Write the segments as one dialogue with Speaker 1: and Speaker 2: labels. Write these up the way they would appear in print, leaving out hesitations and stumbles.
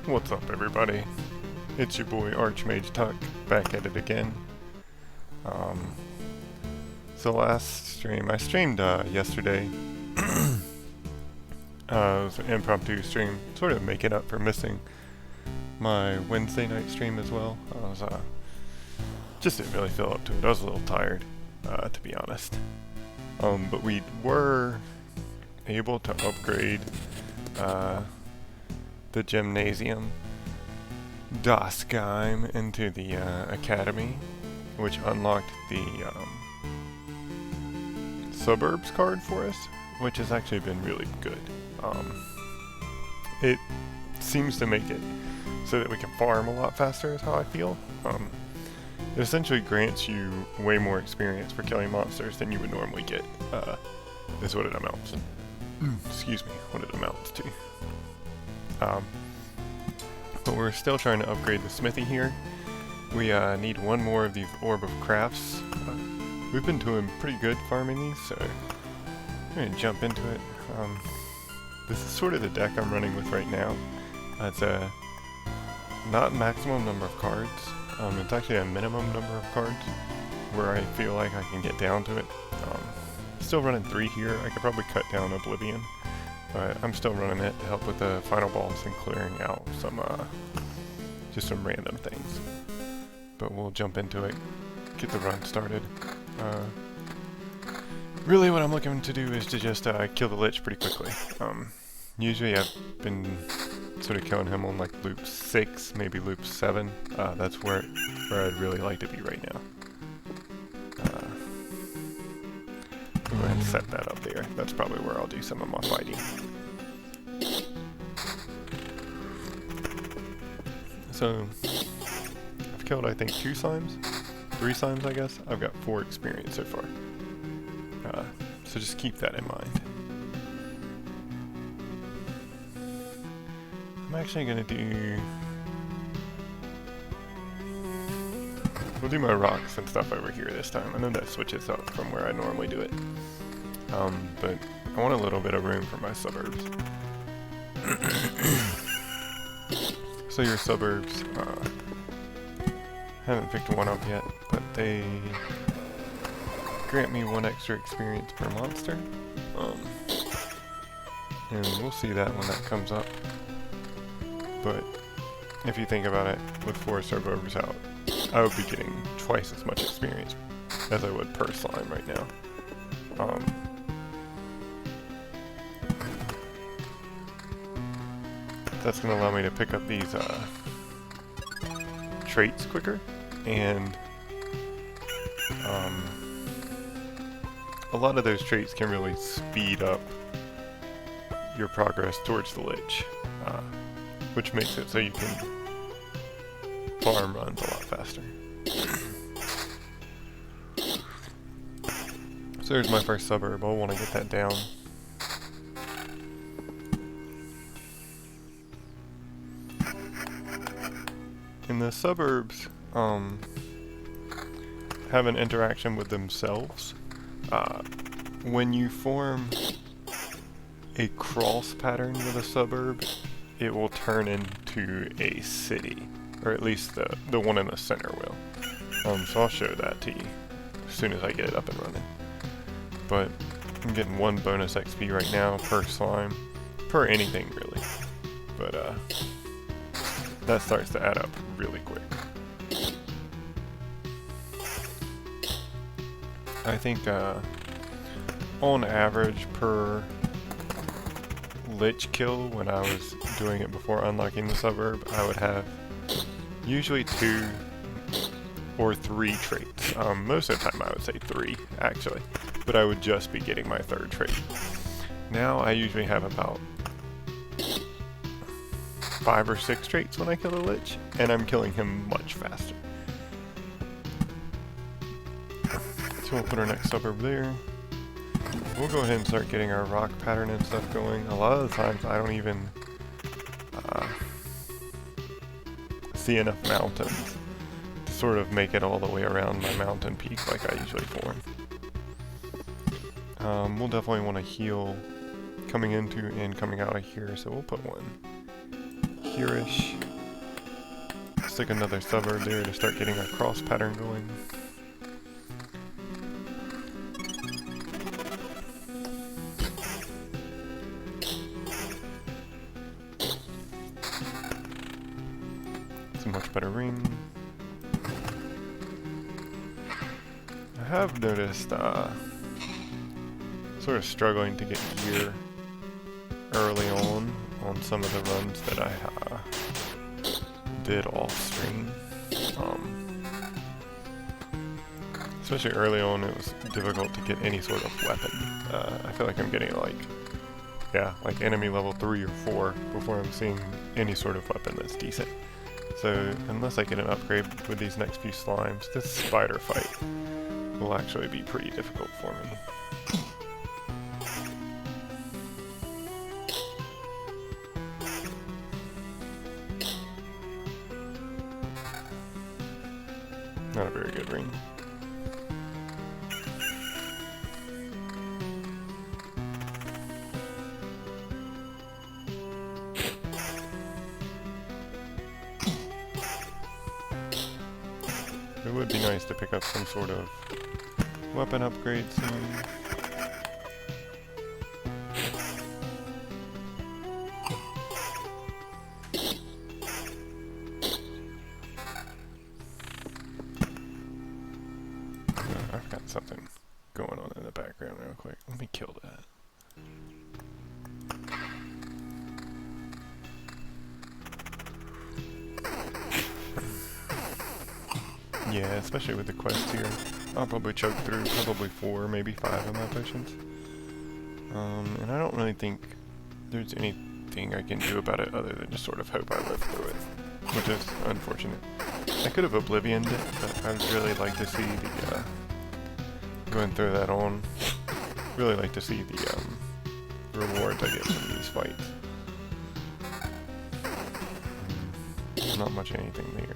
Speaker 1: What's up, everybody? It's your boy Archmage Tuck, back at it again. Um, so last stream, I streamed yesterday. It was an impromptu stream, sort of making up for missing my Wednesday night stream as well. I was just didn't really feel up to it. I was a little tired, to be honest. But we were able to upgrade the gymnasium Dasgeim into the academy, which unlocked the suburbs card for us, which has actually been really good. It seems to make it so that we can farm a lot faster, is how I feel. It essentially grants you way more experience for killing monsters than you would normally get, is what it amounts to. Excuse me, what it amounts to. But we're still trying to upgrade the smithy here. We need one more of these Orb of Crafts. We've been doing pretty good farming these, so I'm going to jump into it. This is sort of the deck I'm running with right now. It's a not maximum number of cards. It's actually a minimum number of cards where I feel like I can get down to it. Still running 3 here. I could probably cut down Oblivion, but I'm still running it to help with the final boss and clearing out some, just some random things. But we'll jump into it, get the run started. Really what I'm looking to do is to just kill the Lich pretty quickly. Usually I've been sort of killing him on like loop 6, maybe loop 7. That's where I'd really like to be right now. Go ahead and set that up there. That's probably where I'll do some of my fighting. So, I've killed I think 2 slimes? 3 slimes I guess? I've got 4 experience so far. So just keep that in mind. I'm actually gonna do... We'll do my rocks and stuff over here this time. I know that switches up from where I normally do it. But I want a little bit of room for my suburbs. So your suburbs, haven't picked one up yet, but they grant me 1 extra experience per monster. And we'll see that when that comes up. But if you think about it, with 4 suburbs out, I would be getting twice as much experience as I would per slime right now. That's going to allow me to pick up these traits quicker, and a lot of those traits can really speed up your progress towards the Lich, which makes it so you can farm runs a lot faster. So there's my first suburb. I'll want to get that down. And the suburbs have an interaction with themselves. When you form a cross pattern with a suburb, it will turn into a city. Or at least the one in the center will. So I'll show that to you as soon as I get it up and running. But I'm getting 1 bonus XP right now per slime. Per anything, really. But that starts to add up really quick. I think on average per Lich kill, when I was doing it before unlocking the suburb, I would have usually 2 or 3 traits. Most of the time I would say 3, actually. But I would just be getting my 3rd trait. Now I usually have about 5 or 6 traits when I kill a Lich, and I'm killing him much faster. So we'll put our next suburb there. We'll go ahead and start getting our rock pattern and stuff going. A lot of the times I don't even see enough mountains to sort of make it all the way around my mountain peak like I usually form. We'll definitely want to heal coming into and coming out of here, so we'll put 1 here-ish. Stick another suburb there to start getting a cross pattern going. It's a much better ring. I have noticed sort of struggling to get gear early on some of the runs that I did off stream. Especially early on, it was difficult to get any sort of weapon. I feel like I'm getting like enemy level 3 or 4 before I'm seeing any sort of weapon that's decent. So unless I get an upgrade with these next few slimes, this spider fight will actually be pretty difficult for me. Not a very good ring. It would be nice to pick up some sort of weapon upgrade soon. I've got something going on in the background real quick. Let me kill that. Yeah, especially with the quest here. I'll probably choke through probably 4, maybe 5 of my potions. And I don't really think there's anything I can do about it other than just sort of hope I live through it, which is unfortunate. I could have Oblivioned it, but I'd really like to see the, go and throw that on. Really like to see the, rewards I get from these fights. Not much anything there.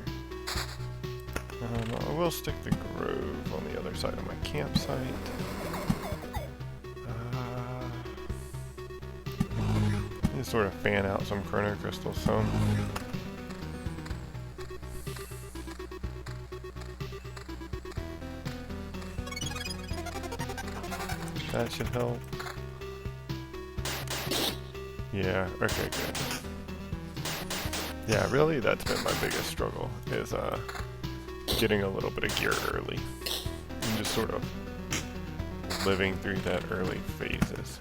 Speaker 1: I will stick the grove on the other side of my campsite. Just sort of fan out some chrono crystals some. That should help. Yeah, okay, good. Yeah, really, that's been my biggest struggle, is getting a little bit of gear early. And just sort of living through that early phases.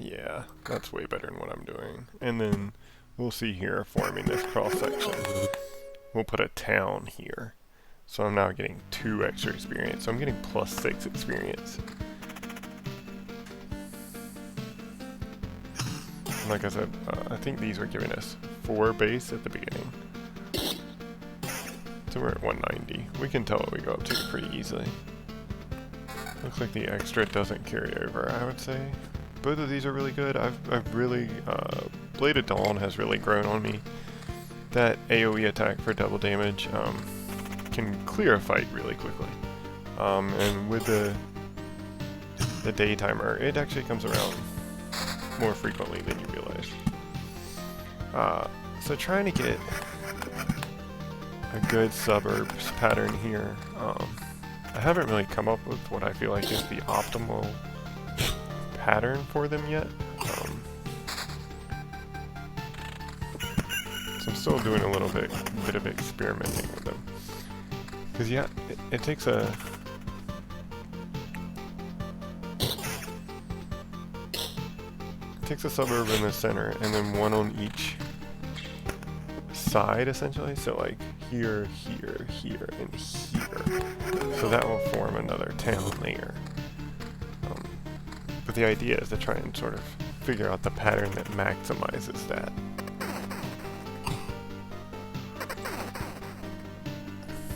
Speaker 1: Yeah, that's way better than what I'm doing. And then we'll see here, forming this cross section. We'll put a town here. So I'm now getting 2 extra experience. So I'm getting plus 6 experience. Like I said, I think these were giving us 4 base at the beginning. So we're at 190. We can tell what we go up to pretty easily. Looks like the extra doesn't carry over, I would say. Both of these are really good. I've really, Blade of Dawn has really grown on me. That AoE attack for double damage can clear a fight really quickly. And with the daytimer, it actually comes around more frequently than you realize. So trying to get a good suburbs pattern here. I haven't really come up with what I feel like is the optimal pattern for them yet. So I'm still doing a little bit of experimenting with them. Because yeah, it takes a suburb in the center and then one on each side essentially. So like here, here, here, and here. So that will form another town there. But the idea is to try and sort of figure out the pattern that maximizes that.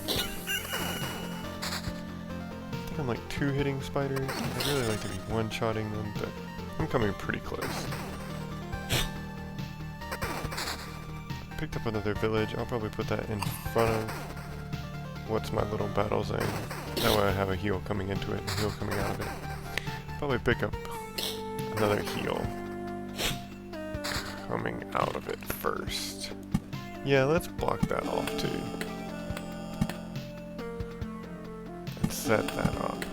Speaker 1: I think I'm like 2-hitting spiders. I'd really like to be one-shotting them, but I'm coming pretty close. Picked up another village. I'll probably put that in front of what's my little battle zone. That way I have a heal coming into it and a heal coming out of it. Probably pick up another heal coming out of it first. Yeah, let's block that off too. And set that up.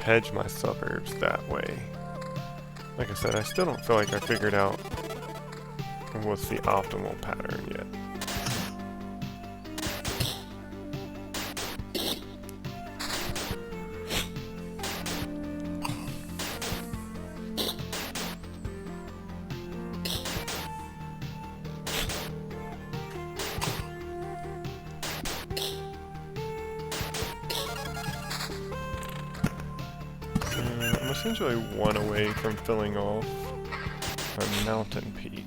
Speaker 1: Hedge my suburbs that way. Like I said, I still don't feel like I figured out what's the optimal pattern yet. I'm essentially one away from filling off a mountain peak.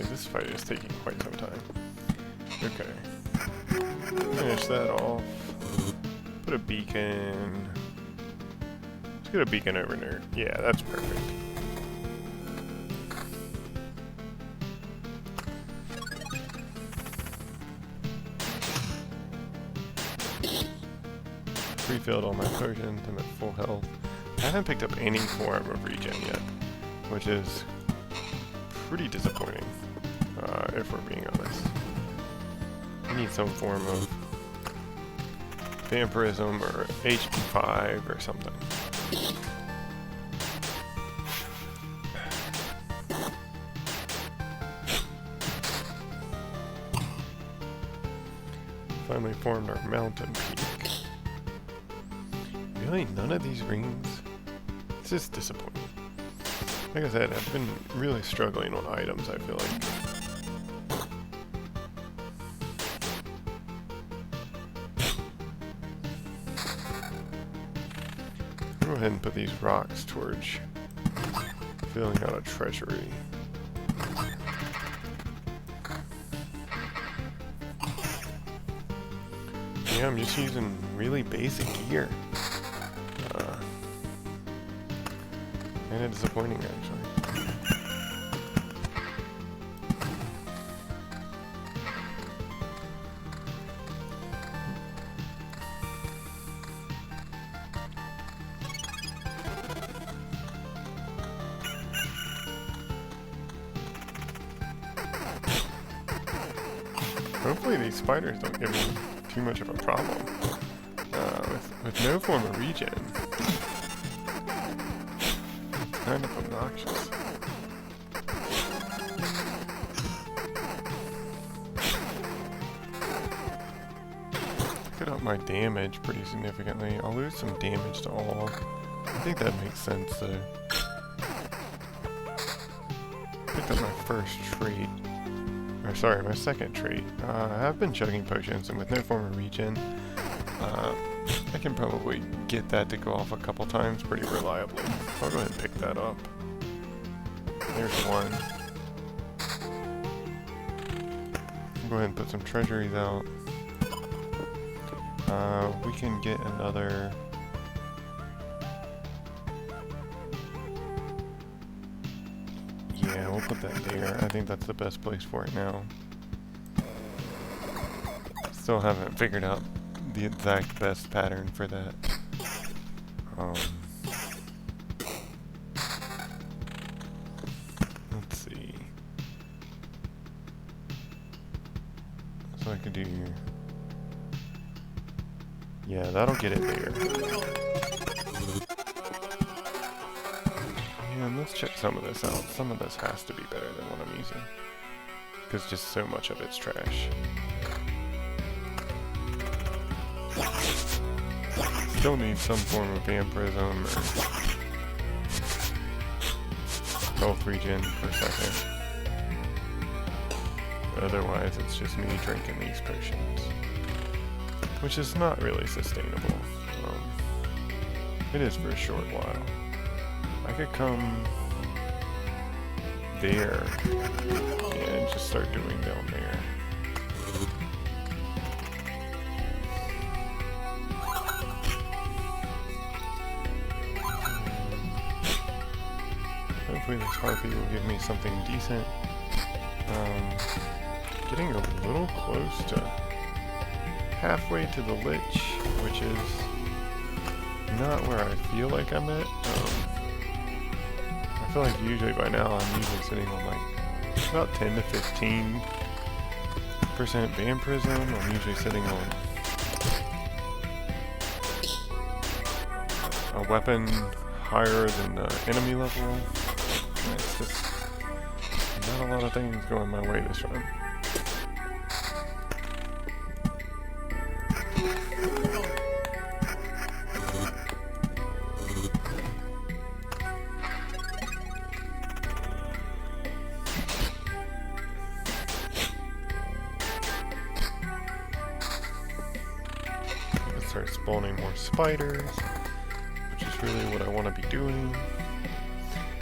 Speaker 1: This fight is taking quite some time. Okay. Finish that off. Put a beacon. Let's get a beacon over there. Yeah, that's perfect. Refilled all my potions. I'm at full health. I haven't picked up any form of regen yet, which is pretty disappointing, if we're being honest. I need some form of vampirism or HP5 or something. Finally formed our mountain peak. Really, none of these rings? This is disappointing. Like I said, I've been really struggling on items, I feel like. I'll go ahead and put these rocks towards filling out a treasury. Yeah, I'm just using really basic gear. Kinda disappointing, actually. Hopefully these spiders don't give me too much of a problem. With no form of regen. Kind of obnoxious. Could up my damage pretty significantly. I'll lose some damage to all. I think that makes sense though. Picked up my first trait. Or sorry, my second trait. I have been chugging potions, and with no form of regen, I can probably get that to go off a couple times pretty reliably. I'll go ahead and pick that up. There's one. I'll go ahead and put some treasuries out. We can get another... Yeah, we'll put that there. I think that's the best place for it now. Still haven't figured out the exact best pattern for that. Let's see. So I could do... Yeah, that'll get it there. And let's check some of this out. Some of this has to be better than what I'm using, because just so much of it's trash. Still need some form of vampirism or health regen per second. Otherwise, it's just me drinking these potions, which is not really sustainable. It is for a short while. I could come there and just start doing down there. Hopefully this harpy will give me something decent. Getting a little close to halfway to the lich, which is not where I feel like I'm at. I feel like usually by now I'm usually sitting on like about 10 to 15% vampirism. I'm usually sitting on a weapon higher than the enemy level. And it's just not a lot of things going my way this run. Start spawning more spiders, which is really what I want to be doing.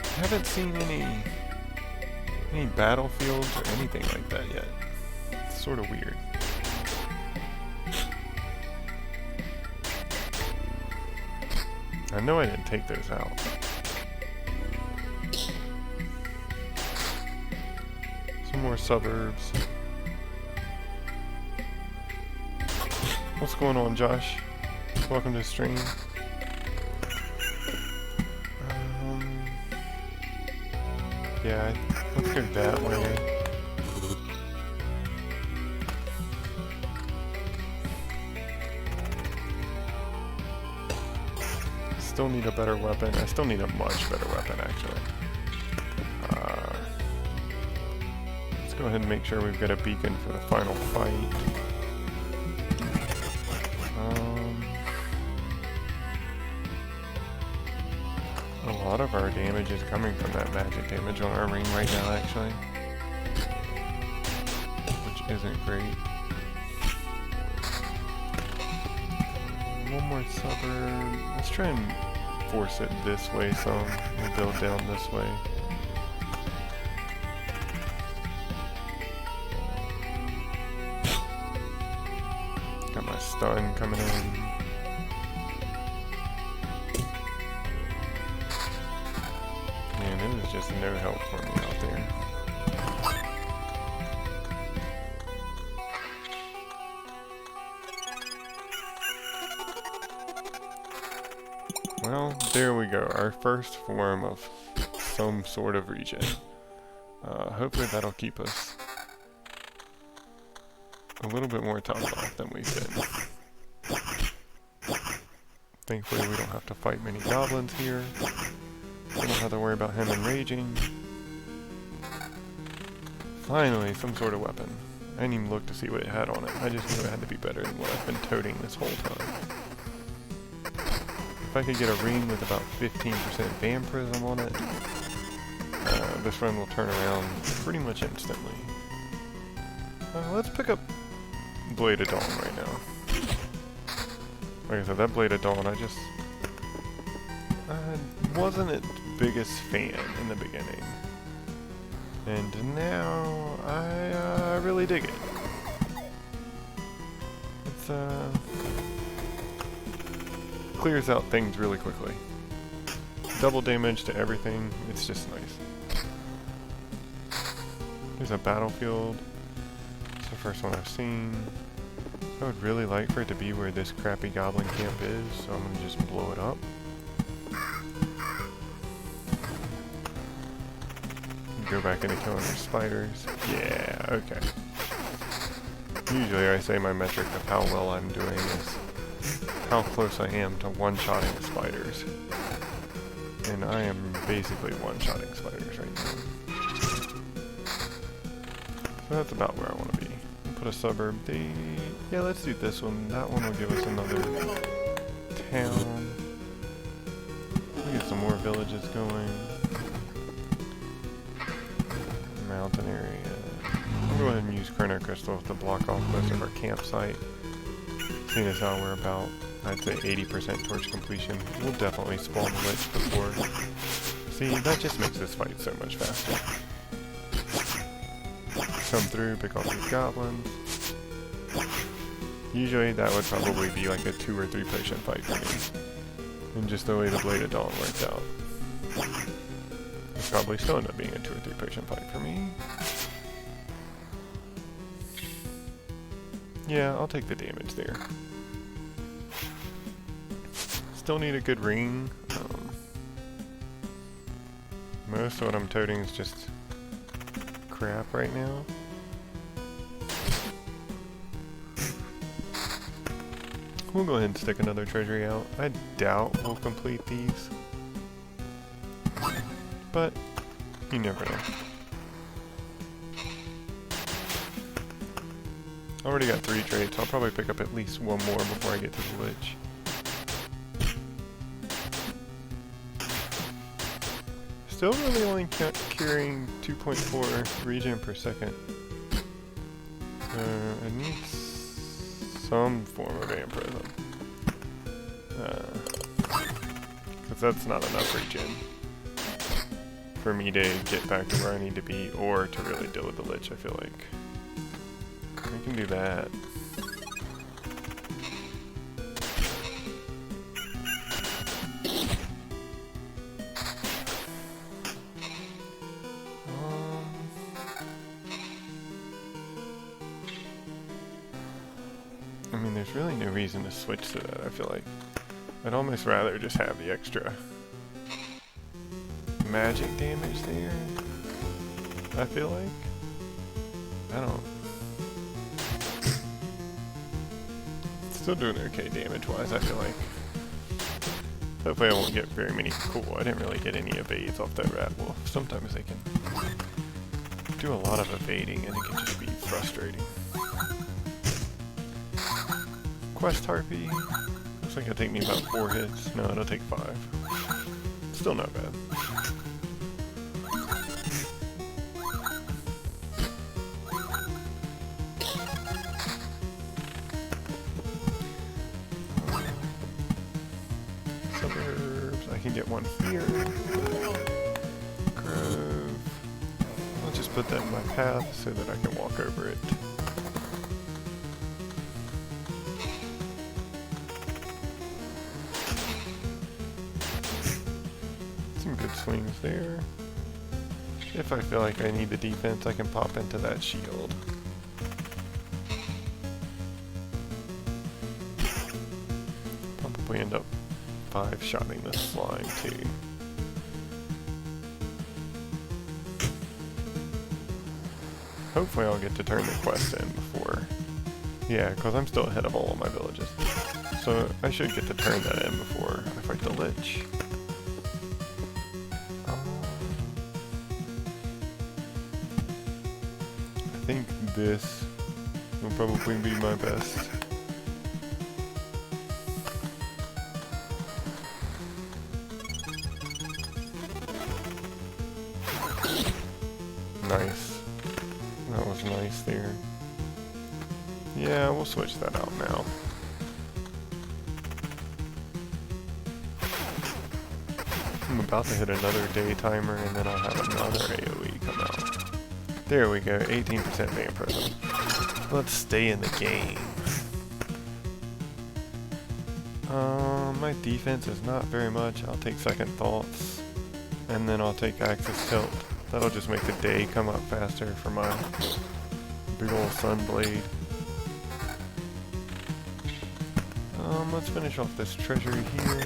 Speaker 1: I haven't seen any battlefields or anything like that yet. It's sort of weird. I know I didn't take those out. Some more suburbs. What's going on, Josh? Welcome to the stream. Yeah, let's go that way. Still need a better weapon. I still need a much better weapon, actually. Let's go ahead and make sure we've got a beacon for the final fight. A lot of our damage is coming from that magic damage on our ring right now, actually. Which isn't great. One more suburb. Let's try and force it this way some. We'll build down this way. Got my stun coming in. Man, it was just no help for me out there. Well, there we go. Our first form of some sort of regen. Hopefully that'll keep us a little bit more top off than we've been. Thankfully we don't have to fight many goblins here. I don't have to worry about him enraging. Finally, some sort of weapon. I didn't even look to see what it had on it. I just knew it had to be better than what I've been toting this whole time. If I could get a ring with about 15% vampirism on it, this run will turn around pretty much instantly. Let's pick up Blade of Dawn right now. Like I said, that Blade of Dawn, I wasn't its biggest fan in the beginning. And now, I really dig it. It's, clears out things really quickly. Double damage to everything, it's just nice. There's a battlefield. It's the first one I've seen. I would really like for it to be where this crappy goblin camp is, so I'm gonna just blow it up. Go back into killing their spiders. Yeah, okay. Usually I say my metric of how well I'm doing is how close I am to one-shotting spiders. And I am basically one-shotting spiders right now. So that's about where I want to be. put a suburb. Yeah, let's do this one. That one will give us another town. We'll get some more villages going. Mountain area. I'll go ahead and use Chrono Crystal to block off most of our campsite. Seeing as how we're about, I'd say 80% towards completion, we'll definitely spawn the lich before. See, that just makes this fight so much faster. Come through, pick off these goblins. Usually that would probably be like a 2 or 3 potion fight for me. And just the way the Blade of Dawn worked out. It's probably still end up being a 2 or 3 potion fight for me. Yeah, I'll take the damage there. Still need a good ring. Most of what I'm toting is just crap right now. We'll go ahead and stick another treasury out. I doubt we'll complete these. But, you never know. I already got 3 traits, so I'll probably pick up at least one more before I get to the lich. Still really only carrying 2.4 regen per second. I need some form of vampirism. Because that's not enough regen for me to get back to where I need to be, or to really deal with the lich, I feel like. We can do that. I mean, there's really no reason to switch to that, I feel like. I'd almost rather just have the extra magic damage there, I feel like. I don't... Still doing okay damage-wise, I feel like. Hopefully I won't get very many... Cool, I didn't really get any evades off that rat wolf. Sometimes they can do a lot of evading and it can just be frustrating. Quest Harpy. Looks like it'll take me about 4 hits. No, it'll take 5. Still not bad. Suburbs. I can get one here. Grove. I'll just put that in my path so that I can walk over it. Some good swings there. If I feel like I need the defense, I can pop into that shield. Probably end up 5-shotting the slime too. Hopefully I'll get to turn the quest in before. Yeah, because I'm still ahead of all of my villages. So I should get to turn that in before I fight the lich. I think this will probably be my best. Nice. That was nice there. Yeah, we'll switch that out now. I'm about to hit another day timer and then I'll have another AoE come out. There we go, 18% vampirism. Let's stay in the game. My defense is not very much. I'll take second thoughts. And then I'll take Axis Tilt. That'll just make the day come up faster for my big ol' sun blade. Let's finish off this treasury here.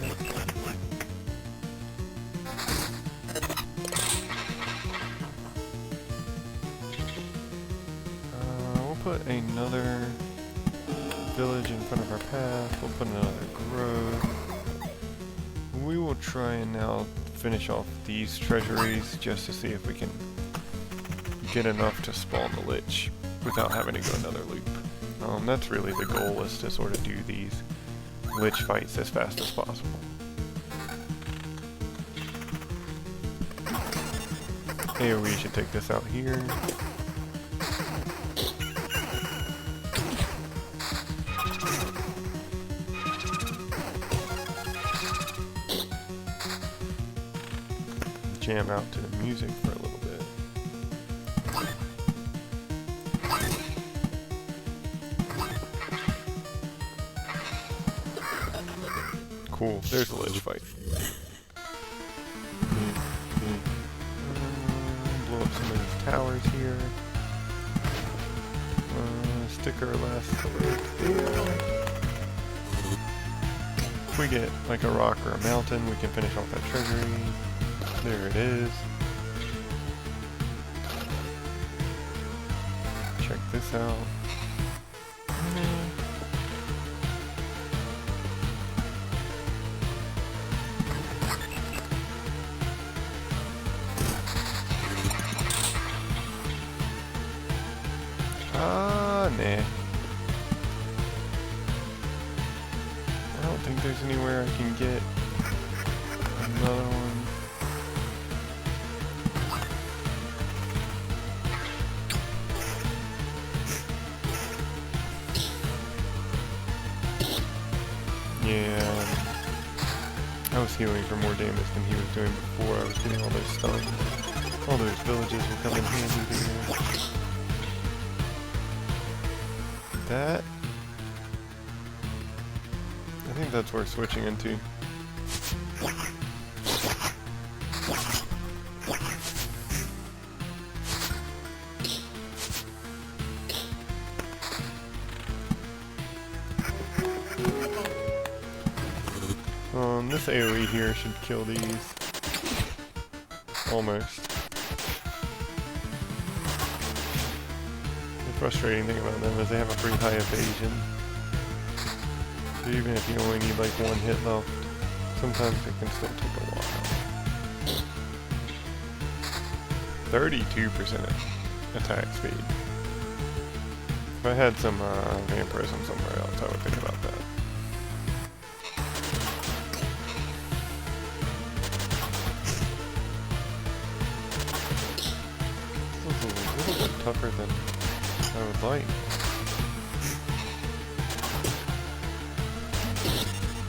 Speaker 1: We'll put another village in front of our path. We'll put another grove. We will try and now finish off these treasuries just to see if we can get enough to spawn the lich. without having to go another loop. That's really the goal, is to sort of do these lich fights as fast as possible. AoE should take this out here. Jam out to the music for a little bit. Cool, there's a lich fight. Blow up some of these towers here. Stick our last right there. If we get like a rock or a mountain, we can finish off that treasury. There it is. Check this out. Nah. I don't think there's anywhere I can get another one. Yeah. I was healing for more damage than he was doing before. I was getting all those stuns. All those villages will come in handy here. That, I think that's worth switching into. This AoE here should kill these. Almost. The frustrating thing about them is they have a pretty high evasion. So even if you only need like one hit left, sometimes it can still take a while. 32% attack speed. If I had some vampirism somewhere else, I would think about that. Tougher than I would like.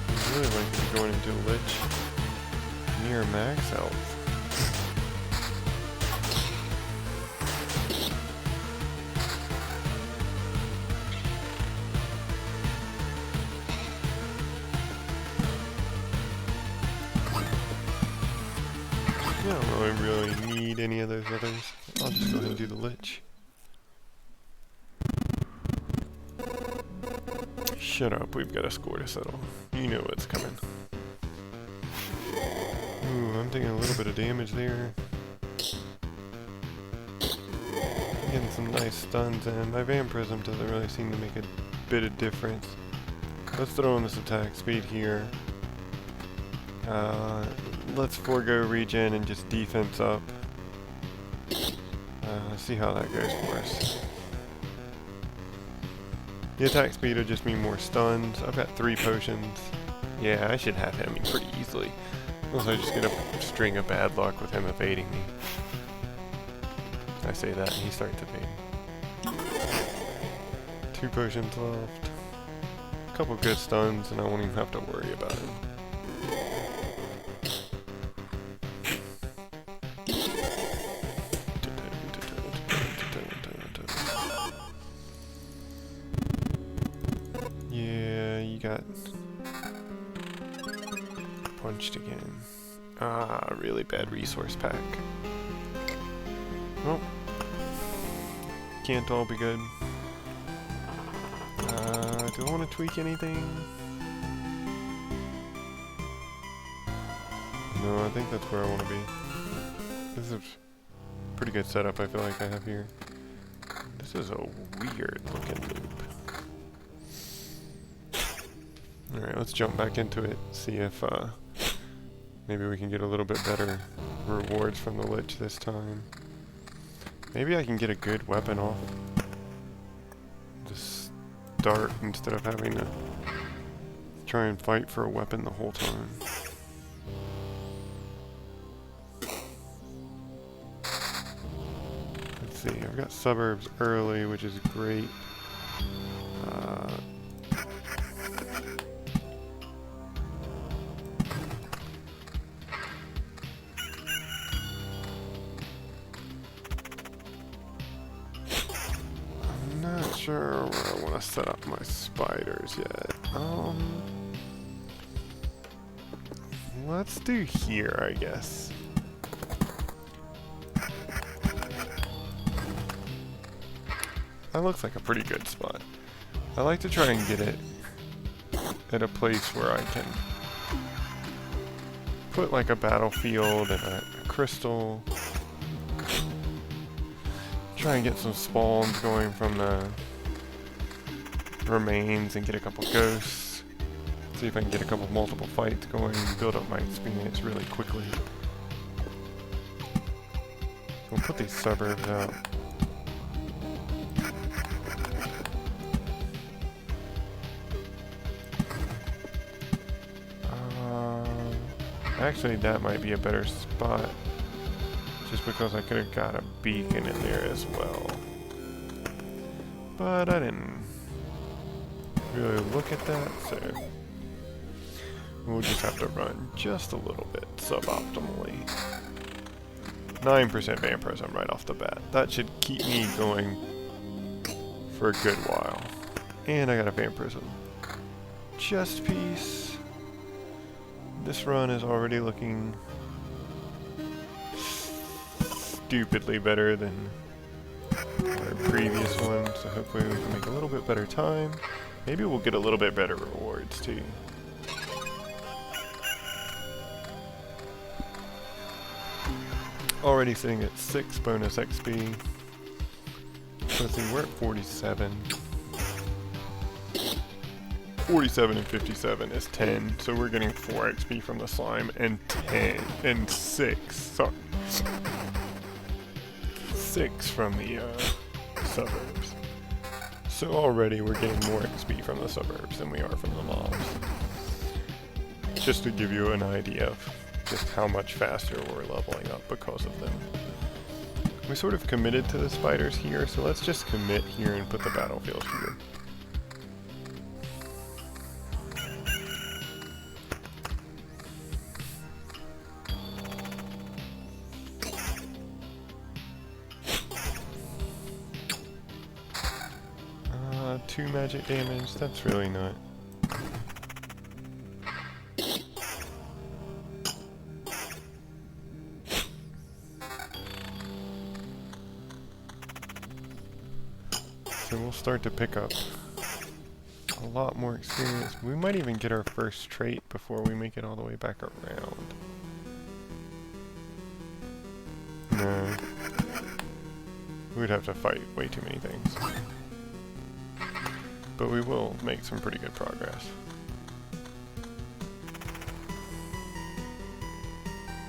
Speaker 1: I really like to be going into Lich near max health. I don't really need any of those others. I'll just go ahead and do the Lich. Shut up, we've got a score to settle. You know what's coming. Ooh, I'm taking a little bit of damage there. Getting some nice stuns, and my vampirism doesn't really seem to make a bit of difference. Let's throw in this attack speed here. Let's forego regen and just defense up. See how that goes for us. The attack speed will just mean more stuns. I've got 3 potions. Yeah, I should have him pretty easily. Unless I just get a string of bad luck with him evading me. I say that and he starts evading. 2 potions left. A couple good stuns and I won't even have to worry about him. Punched again. Ah, really bad resource pack. Well, can't all be good. Do I want to tweak anything? No, I think that's where I want to be. This is a pretty good setup I feel like I have here. This is a weird looking loop. Alright, let's jump back into it, see if maybe we can get a little bit better rewards from the Lich this time. Maybe I can get a good weapon off Just start instead of having to try and fight for a weapon the whole time. Let's see, I've got suburbs early, which is great. I'm not sure where I want to set up my spiders yet. Let's do here, I guess. That looks like a pretty good spot. I like to try and get it at a place where I can put like a battlefield and a crystal. Try and get some spawns going from the remains and get a couple ghosts. See if I can get a couple multiple fights going and build up my experience really quickly. We'll put these suburbs out. Actually, that might be a better spot. Just because I could have got a beacon in there as well. But I didn't really look at that, so we'll just have to run just a little bit suboptimally. 9% vampirism right off the bat. That should keep me going for a good while. And I got a vampirism chest piece. This run is already looking stupidly better than our previous one, so hopefully we can make a little bit better time. Maybe we'll get a little bit better rewards too. Already sitting at 6 bonus XP. So let's see, we're at 47. 47 and 57 is 10, so we're getting 4 XP from the slime, and 10, and 6, sorry. 6 from the suburbs. So already we're getting more XP from the suburbs than we are from the mobs. Just to give you an idea of just how much faster we're leveling up because of them. We sort of committed to the spiders here, so let's just commit here and put the battlefield here. Two magic damage, that's really not. So we'll start to pick up a lot more experience. We might even get our first trait before we make it all the way back around. No. We'd have to fight way too many things. But we will make some pretty good progress.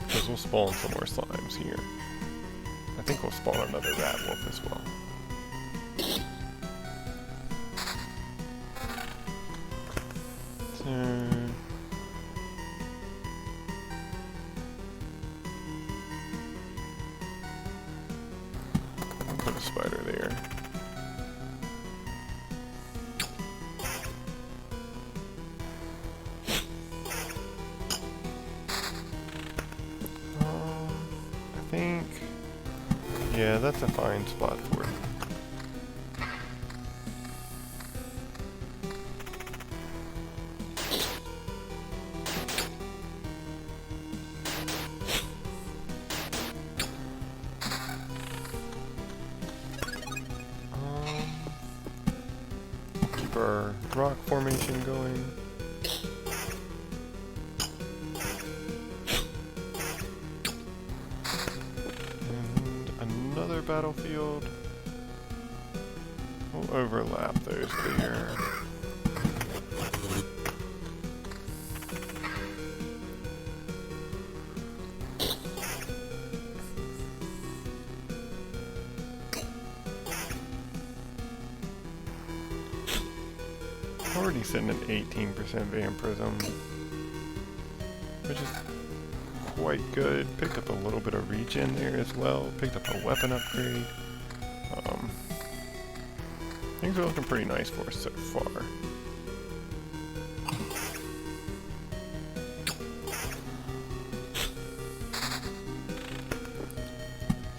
Speaker 1: Because we'll spawn some more slimes here. I think we'll spawn another rat wolf as well. So I'll put a spider there. Yeah, that's a fine spot for it. Keep our rock formation going. Battlefield. We'll overlap those there. already sitting at 18% vampirism, which is quite good. Picked up a little bit of regen there as well. Picked up a weapon upgrade. Things are looking pretty nice for us so far.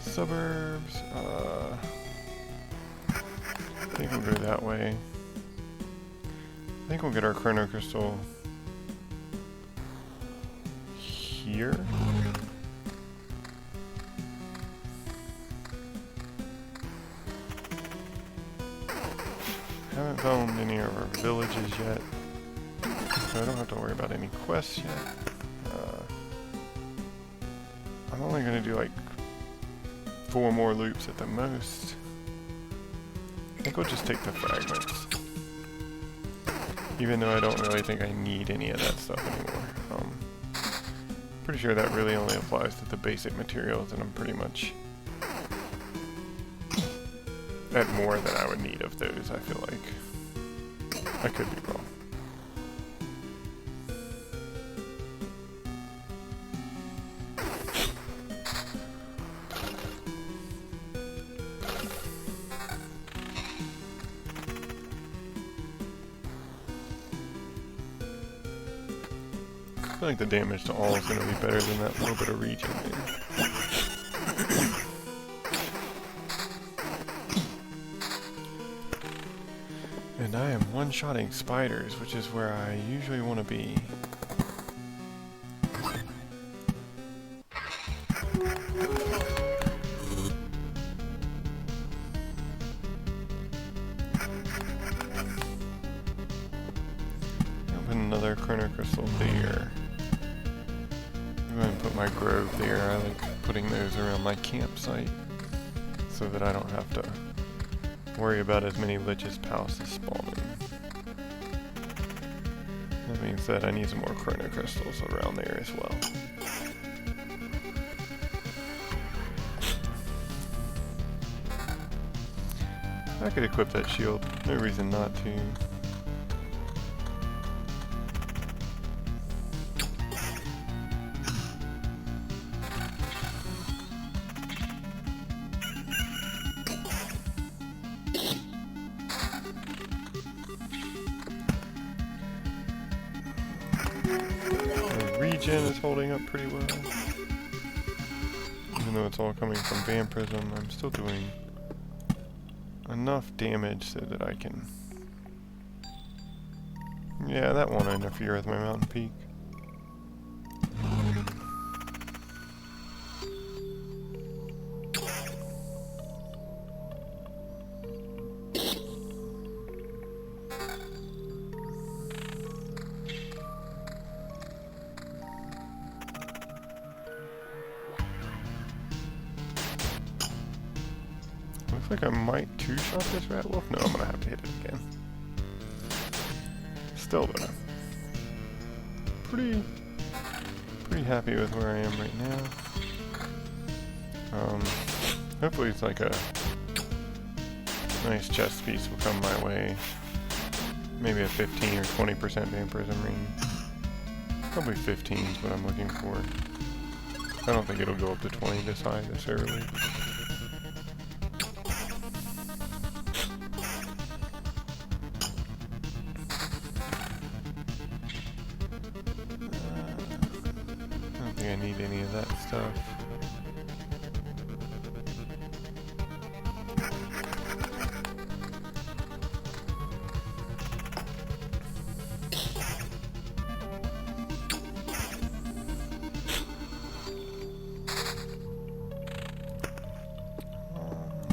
Speaker 1: Suburbs, I think we'll go that way. I think we'll get our chrono crystal here. Haven't found any of our villages yet, so I don't have to worry about any quests yet. I'm only going to do like 4 more loops at the most. I think we'll just take the fragments, even though I don't really think I need any of that stuff anymore. Pretty sure that really only applies to the basic materials, and I'm pretty much at more than I would need of those, I feel like. I could be wrong. I feel like the damage to all is going to be better than that little bit of regen there. And I am one-shotting spiders, which is where I usually want to be. Open another chrono crystal there. I'm going to put my grove there. I like putting those around my campsite so that I don't have to worry about as many liches palaces spawning. That being said, I need some more chrono crystals around there as well. I could equip that shield, no reason not to. Regen is holding up pretty well. Even though it's all coming from vampirism, I'm still doing enough damage so that I can... Yeah, that won't interfere with my mountain peak. Looks like I might two-shot this rat wolf. No, I'm gonna have to hit it again. Still though, pretty happy with where I am right now. Hopefully it's like a nice chest piece will come my way. Maybe a 15 or 20% vampirism ring. Probably 15 is what I'm looking for. I don't think it'll go up to 20 this high this early. I need any of that stuff.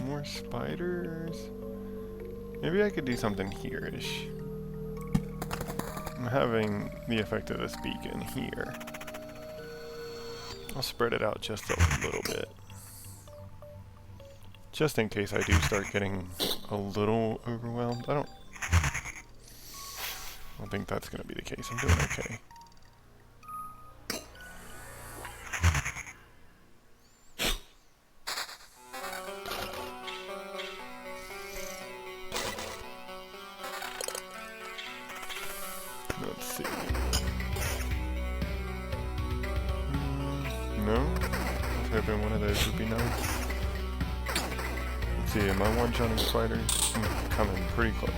Speaker 1: More spiders. Maybe I could do something here-ish. I'm having the effect of this beacon here. I'll spread it out just a little bit. Just in case I do start getting a little overwhelmed. I don't think that's going to be the case. I'm doing okay. those would be nice. Let's see, am I one-shotting spiders? I'm coming pretty close.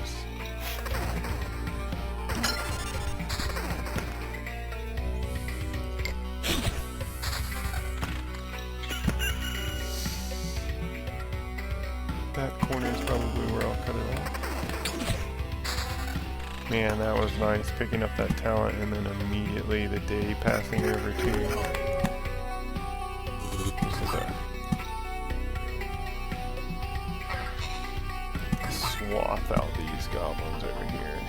Speaker 1: That corner is probably where I'll cut it off. Man, that was nice, picking up that talent and then immediately the day passing over to this is a swath out these goblins over here.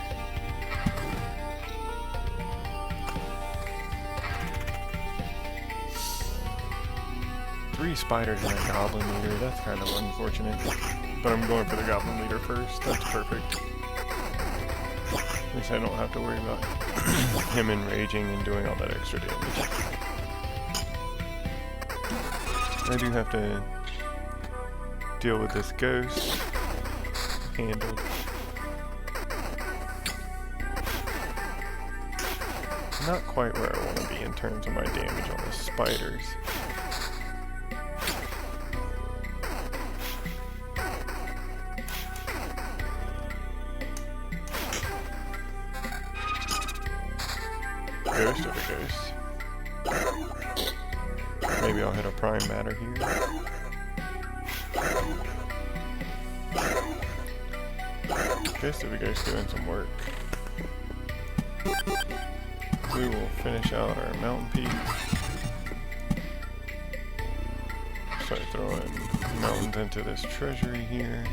Speaker 1: Three spiders and a goblin leader, that's kind of unfortunate. But I'm going for the goblin leader first, that's perfect. At least I don't have to worry about him enraging and doing all that extra damage. I do have to deal with this ghost. Handled. Not quite where I want to be in terms of my damage on the spiders. Ghost of a ghost. Maybe I'll hit a prime matter here. Ghost of a ghost doing some work. We will finish out our mountain peak. Start throwing mountains into this treasury here.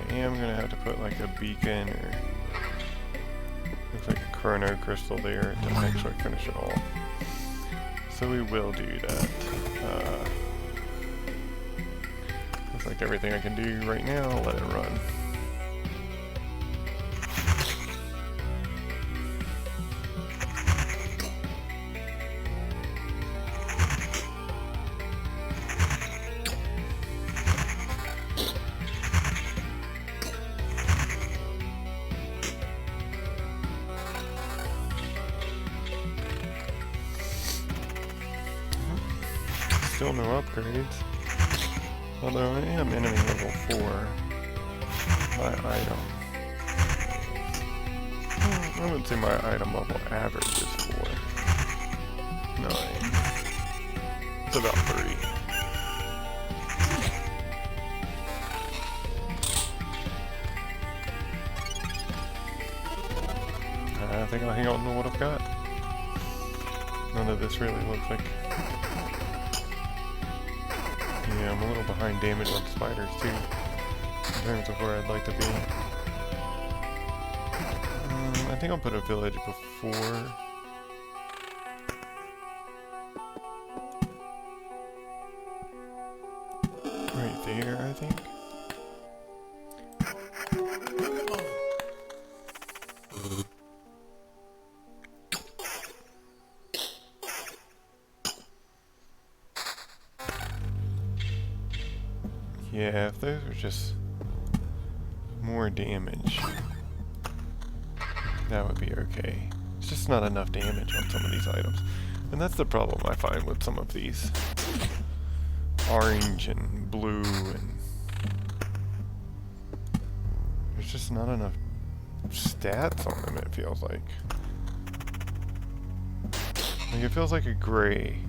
Speaker 1: I am gonna have to put like a beacon or looks like a chrono crystal there to actually finish it all. So we will do that. Looks like everything I can do right now, let it run. Still no upgrades. Although I am enemy level 4 by item. I would say my item level average is 4. 9. It's about 3. I think I'll hang on to what I've got. None of this really looks like... Yeah, I'm a little behind damage on spiders too, in terms of where I'd like to be. I think I'll put a village before. Right there, I think. Yeah, if those were just more damage, that would be okay. It's just not enough damage on some of these items. And that's the problem I find with some of these. Orange and blue and... There's just not enough stats on them, it feels like. Like, it feels like a gray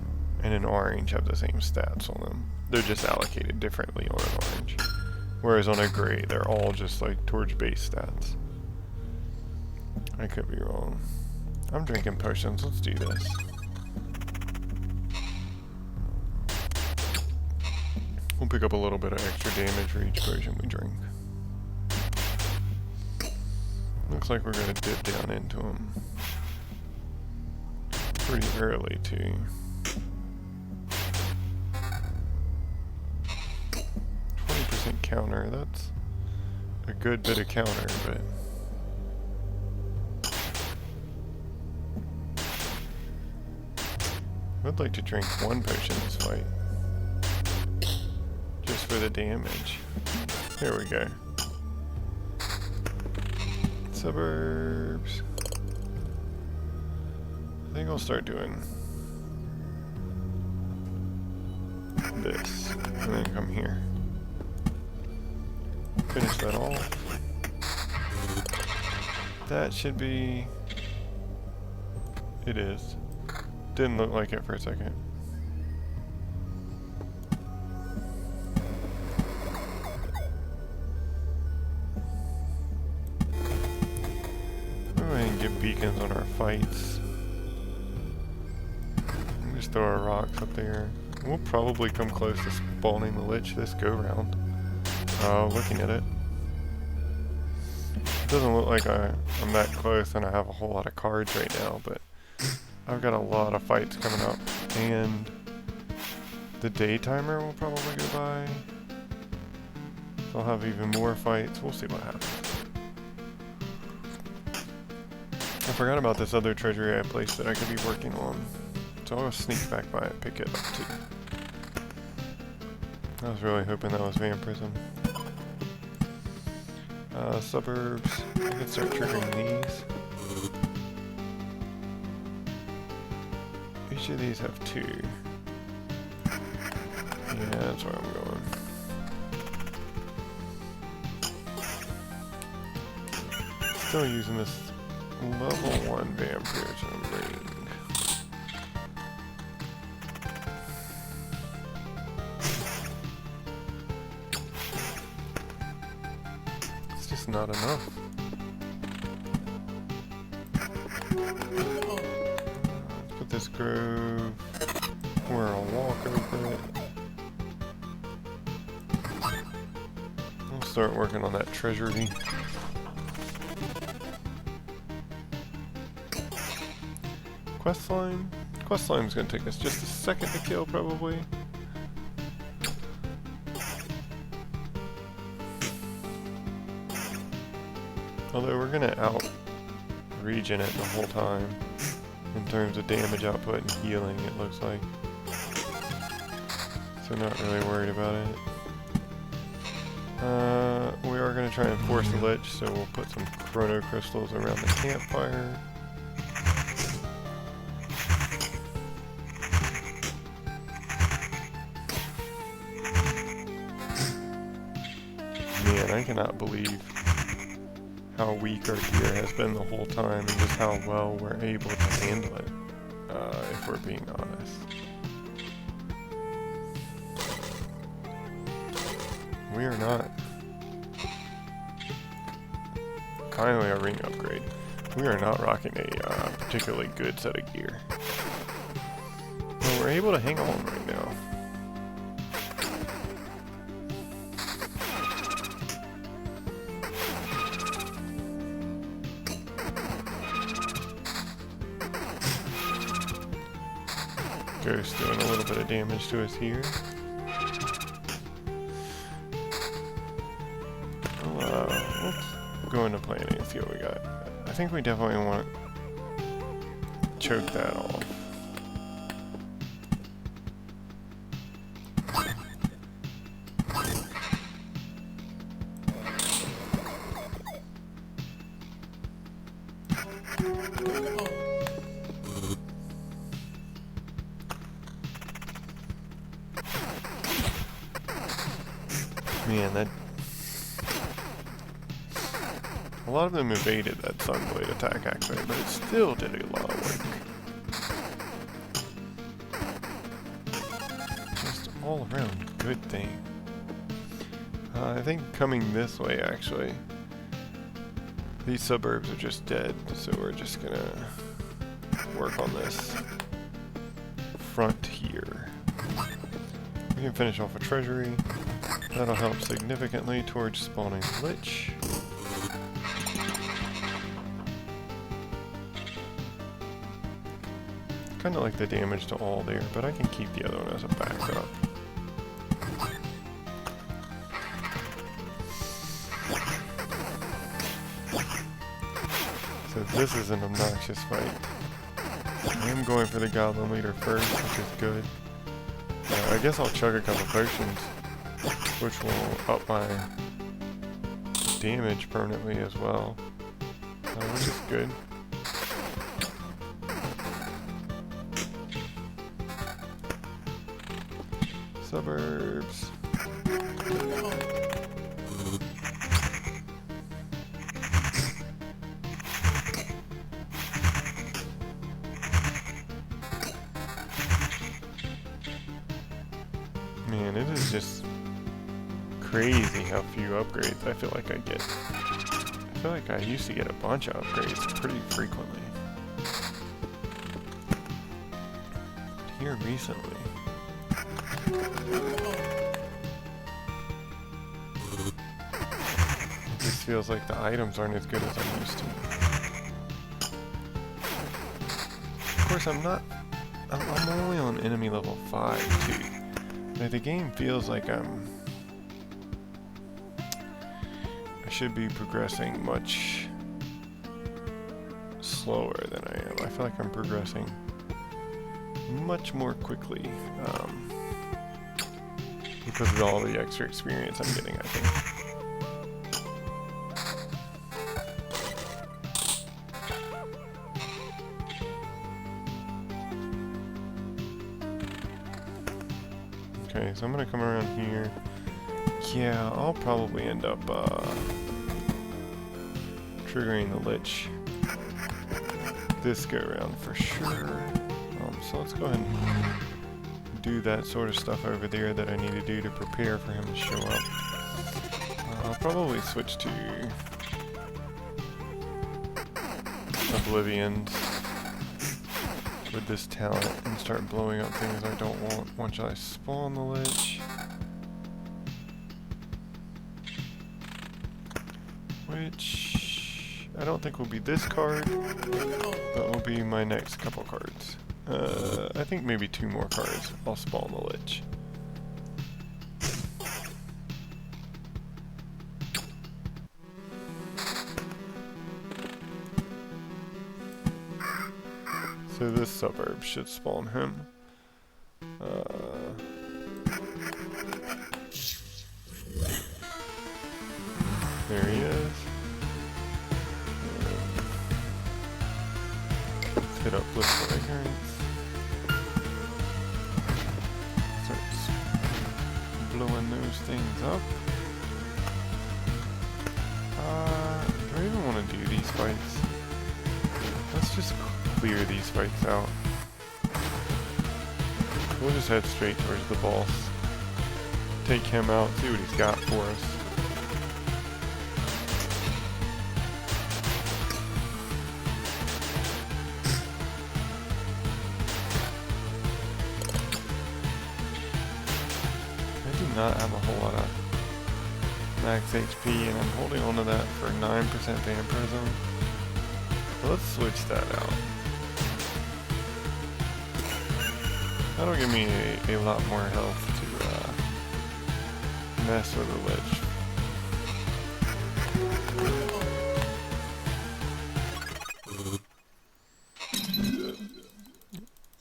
Speaker 1: and an orange have the same stats on them. They're just allocated differently on an orange. Whereas on a gray, they're all just like towards base stats. I could be wrong. I'm drinking potions, let's do this. We'll pick up a little bit of extra damage for each potion we drink. Looks like we're gonna dip down into them pretty early too. 20% counter, that's a good bit of counter, but I'd like to drink one potion this fight. Just for the damage. There we go. Suburbs. I think I'll start doing this, and then come here. Finish that off. That should be... It is. Didn't look like it for a second. Go ahead and get beacons on our fights. Just throw our rocks up there. We'll probably come close to spawning the Lich this go-round. Looking at it. Doesn't look like I'm that close and I have a whole lot of cards right now, but I've got a lot of fights coming up. And the day timer will probably go by. So I'll have even more fights. We'll see what happens. I forgot about this other treasury I placed that I could be working on. So I'll sneak back by and pick it up too. I was really hoping that was vampirism. Suburbs. I can start triggering these. Each of these have 2. Yeah, that's where I'm going. Still using this level 1 vampirism ring. Not enough. Let's put this grove where I'll walk over it. We'll start working on that treasury. Questline. Questline's gonna take us just a second to kill, probably. Although we're gonna out-regen it the whole time, in terms of damage output and healing, it looks like. So not really worried about it. We are gonna try and force the Lich, so we'll put some chrono crystals around the campfire. Man, I cannot believe how weak our gear has been the whole time and just how well we're able to handle it, if we're being honest. We are not. Finally a ring upgrade. We are not rocking a particularly good set of gear. But we're able to hang on right now. Ghost doing a little bit of damage to us here. Let's go into planning and see what we got. I think we definitely want to choke that off. Man, that... A lot of them evaded that Sunblade attack actually, but it still did a lot of work. Just all around good thing. I think coming this way actually. These suburbs are just dead, so we're just gonna work on this front here. We can finish off a treasury. That'll help significantly towards spawning Lich. Kinda like the damage to all there, but I can keep the other one as a backup. So this is an obnoxious fight. I am going for the Goblin Leader first, which is good. I guess I'll chug a couple potions, which will up my damage permanently as well, which is good. Suburbs. Man, it is just crazy how few upgrades I feel like I get. I feel like I used to get a bunch of upgrades pretty frequently. But here recently, it just feels like the items aren't as good as I'm used to. Of course, I'm only on enemy level 5 too. Like, the game feels like I should be progressing much slower than I am. I feel like I'm progressing much more quickly because of all the extra experience I'm getting, I think. Okay, so I'm gonna come around here. Yeah, I'll probably end up triggering the Lich this go around for sure. So let's go ahead and do that sort of stuff over there that I need to do to prepare for him to show up. I'll probably switch to Oblivions with this talent and start blowing up things I don't want once I spawn the Lich. Which I don't think will be this card, but will be my next couple cards. I think maybe 2 more cards. I'll spawn the Lich. So this suburb should spawn him. There he is. Let's hit up Blissful Ignorance. Starts blowing those things up. Do I even want to do these fights? Let's just clear these fights out. We'll just head straight towards the boss. Take him out, see what he's got for us. I do not have a whole lot of max HP, and I'm holding on to that for 9% vampirism. Let's switch that out. That'll give me a lot more health to mess with the Lich.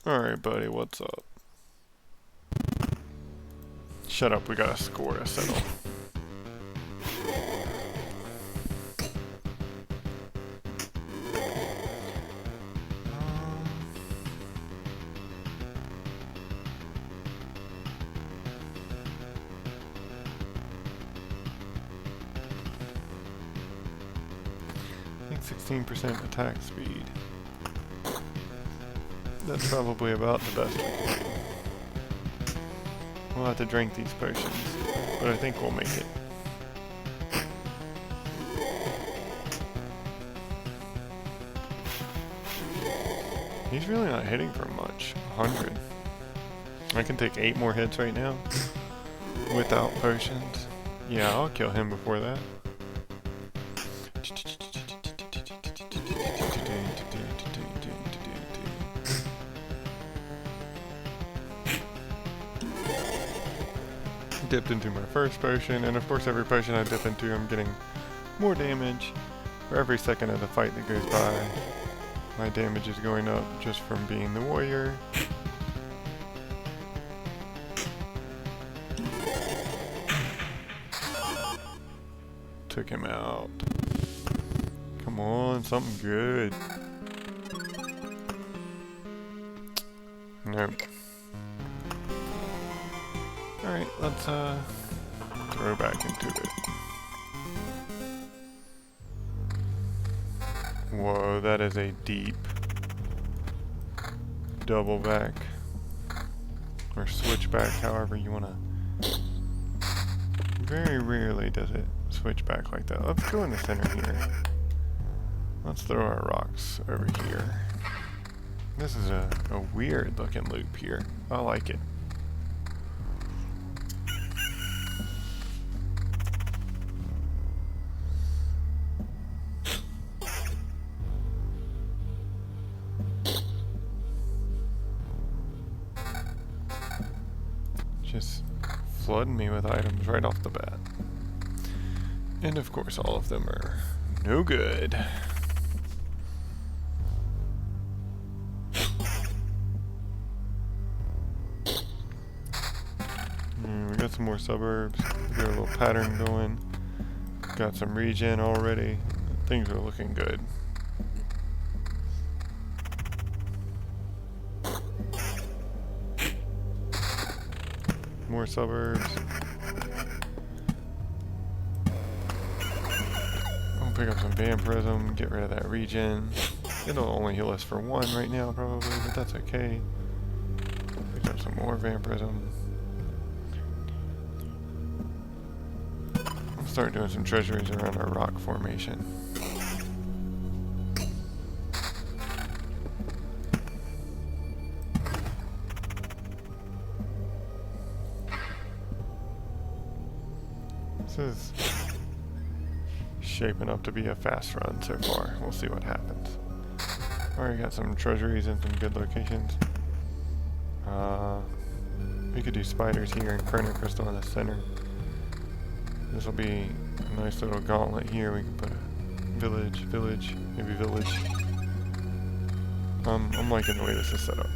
Speaker 1: Alright, buddy, what's up? Shut up, we got a score to settle. 16% attack speed. That's probably about the best we can do. We'll have to drink these potions, but I think we'll make it. He's really not hitting for much. 100. I can take 8 more hits right now without potions. Yeah, I'll kill him before that. Dipped into my first potion, and of course every potion I dip into I'm getting more damage. For every second of the fight that goes by, my damage is going up just from being the warrior. Took him out. Come on, something good. Nope. Alright, let's throw back into it. Whoa, that is a deep double back. Or switch back, however you want to. Very rarely does it switch back like that. Let's go in the center here. Let's throw our rocks over here. This is a weird looking loop here. I like it. Just flooding me with items right off the bat. And of course all of them are no good. We got some more suburbs. We got a little pattern going. Got some regen already. Things are looking good. More suburbs. We'll pick up some vampirism, get rid of that regen. It'll only heal us for 1 right now probably, but that's okay. Pick up some more vampirism. We'll start doing some treasuries around our rock formation. This is shaping up to be a fast run so far. We'll see what happens. Already got some treasuries in some good locations. We could do spiders here and chrono crystal in the center. This will be a nice little gauntlet here. We can put a village, maybe village. I'm liking the way this is set up.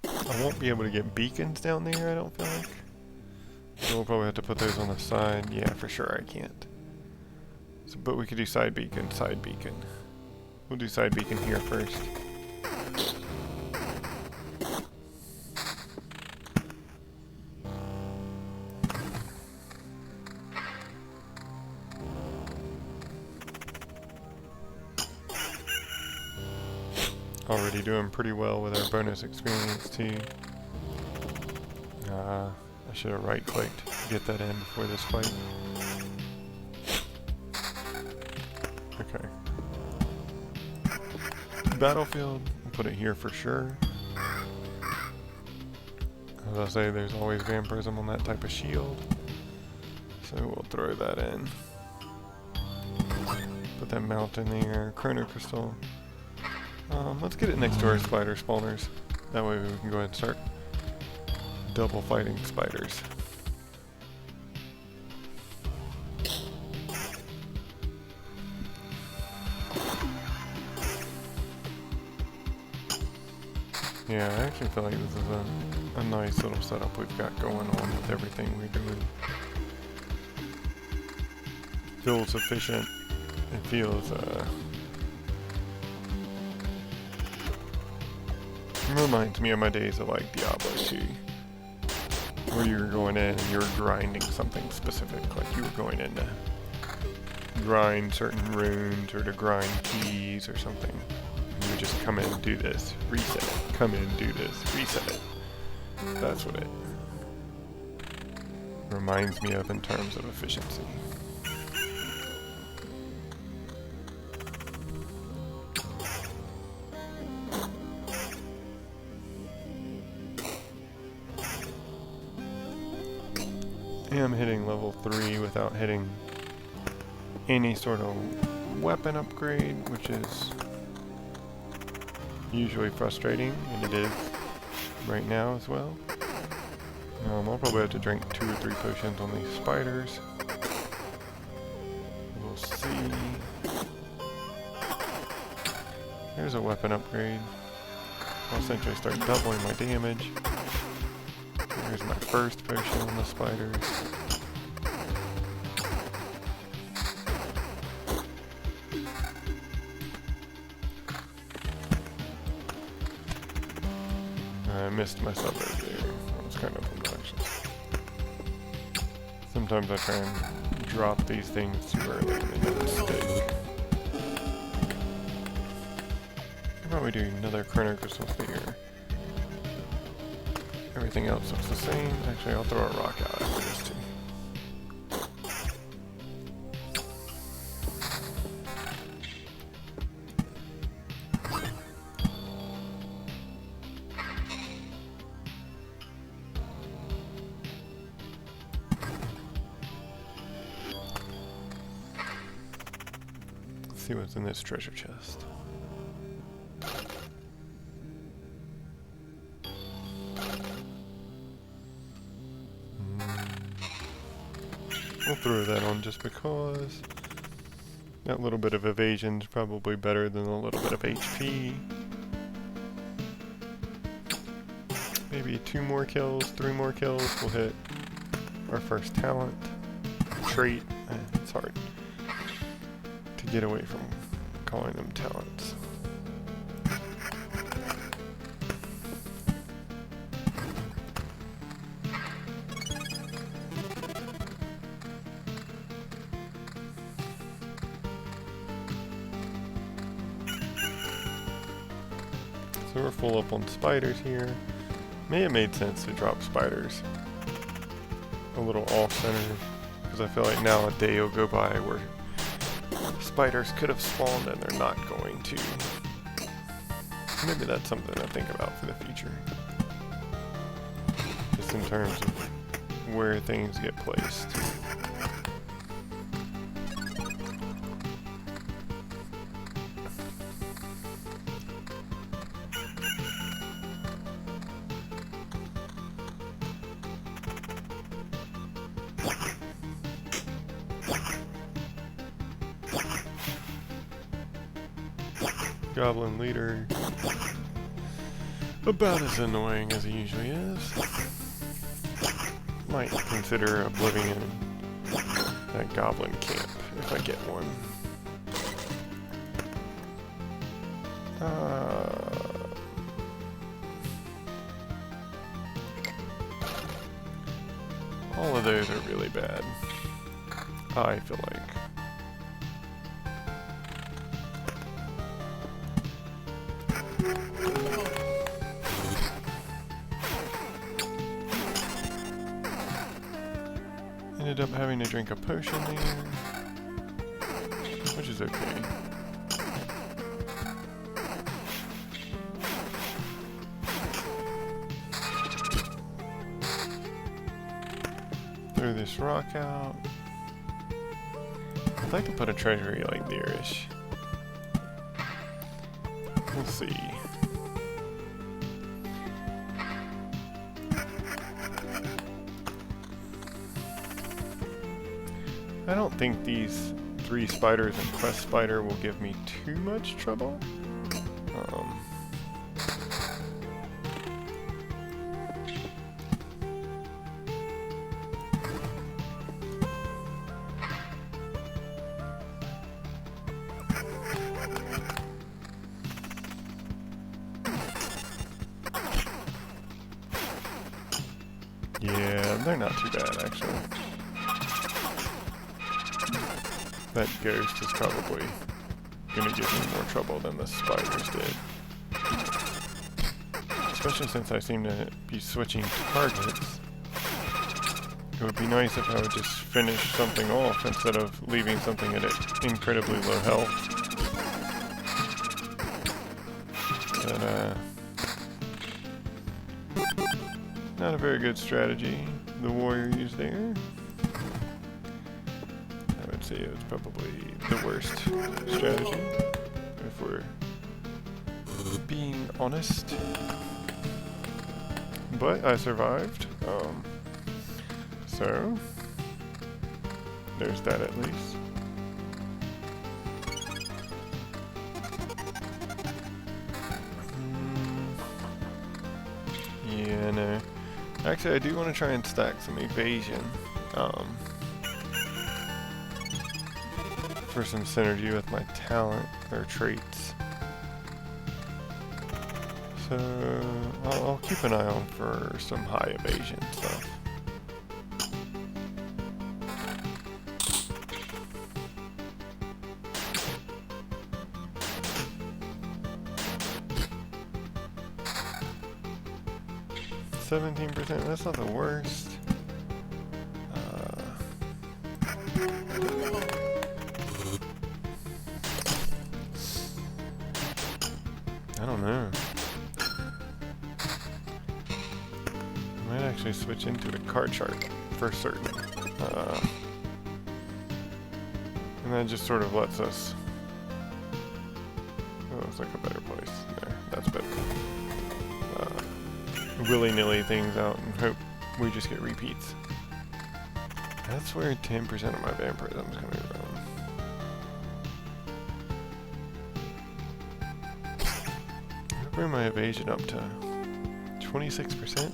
Speaker 1: I won't be able to get beacons down there, I don't feel like. So we'll probably have to put those on the side. Yeah, for sure I can't. So, but we could do side beacon, side beacon. We'll do side beacon here first. Already doing pretty well with our bonus experience too. I should have right-clicked to get that in before this fight. Okay. Battlefield, we'll put it here for sure. As I say, there's always vampirism on that type of shield. So we'll throw that in. Put that mount in there, chrono crystal. Let's get it next to our spider spawners. That way we can go ahead and start double fighting spiders. Yeah, I actually feel like this is a nice little setup we've got going on with everything we're doing. Feels efficient. It feels, reminds me of my days of like Diablo 2, where you were going in and you were grinding something specific, like you were going in to grind certain runes or to grind keys or something. You would just come in and do this, reset it, come in, do this, reset it. That's what it reminds me of in terms of efficiency. I'm hitting level 3 without hitting any sort of weapon upgrade, which is usually frustrating, and it is right now as well. I'll probably have to drink 2 or 3 potions on these spiders. We'll see. Here's a weapon upgrade. I'll essentially start doubling my damage. Here's my first potion on the spiders. missed myself right there. That was kind of obnoxious. Sometimes I try and drop these things too early and they don't stick. How about we do another chrono crystal here? Everything else looks the same. Actually, I'll throw a rock out after this too. Let's see what's in this treasure chest. We'll throw that on just because. That little bit of evasion's probably better than a little bit of HP. Maybe 2 more kills, 3 more kills, we'll hit our first talent. Trait. It's hard to get away from calling them talents. So we're full up on spiders here. May have made sense to drop spiders a little off-center, because I feel like now a day will go by where spiders could have spawned and they're not going to. Maybe that's something to think about for the future. Just in terms of where things get placed. Goblin leader, about as annoying as he usually is. Might consider oblivion that goblin camp if I get one. All of those are really bad, I feel like. Ended up having to drink a potion there, which is okay. Throw this rock out. I'd like to put a treasury like there-ish. We'll see. I don't think these 3 spiders and quest spider will give me too much trouble. Yeah, they're not too bad actually. That ghost is probably gonna give me more trouble than the spiders did. Especially since I seem to be switching targets. It would be nice if I would just finish something off instead of leaving something at incredibly low health. But, not a very good strategy the warrior used there. I would say it was probably the worst strategy, if we're being honest. But I survived, so there's that at least. Yeah, no. Actually, I do want to try and stack some evasion, for some synergy with my talent, or traits. So I'll keep an eye on for some high evasion stuff. %, that's not the worst. I don't know. I might actually switch into a card chart for certain. And that just sort of lets us... Oh, it's like a better place. There, that's better. Willy-nilly things out and hope we just get repeats. That's where 10% of my vampirism is coming from. I'll bring my evasion up to 26%.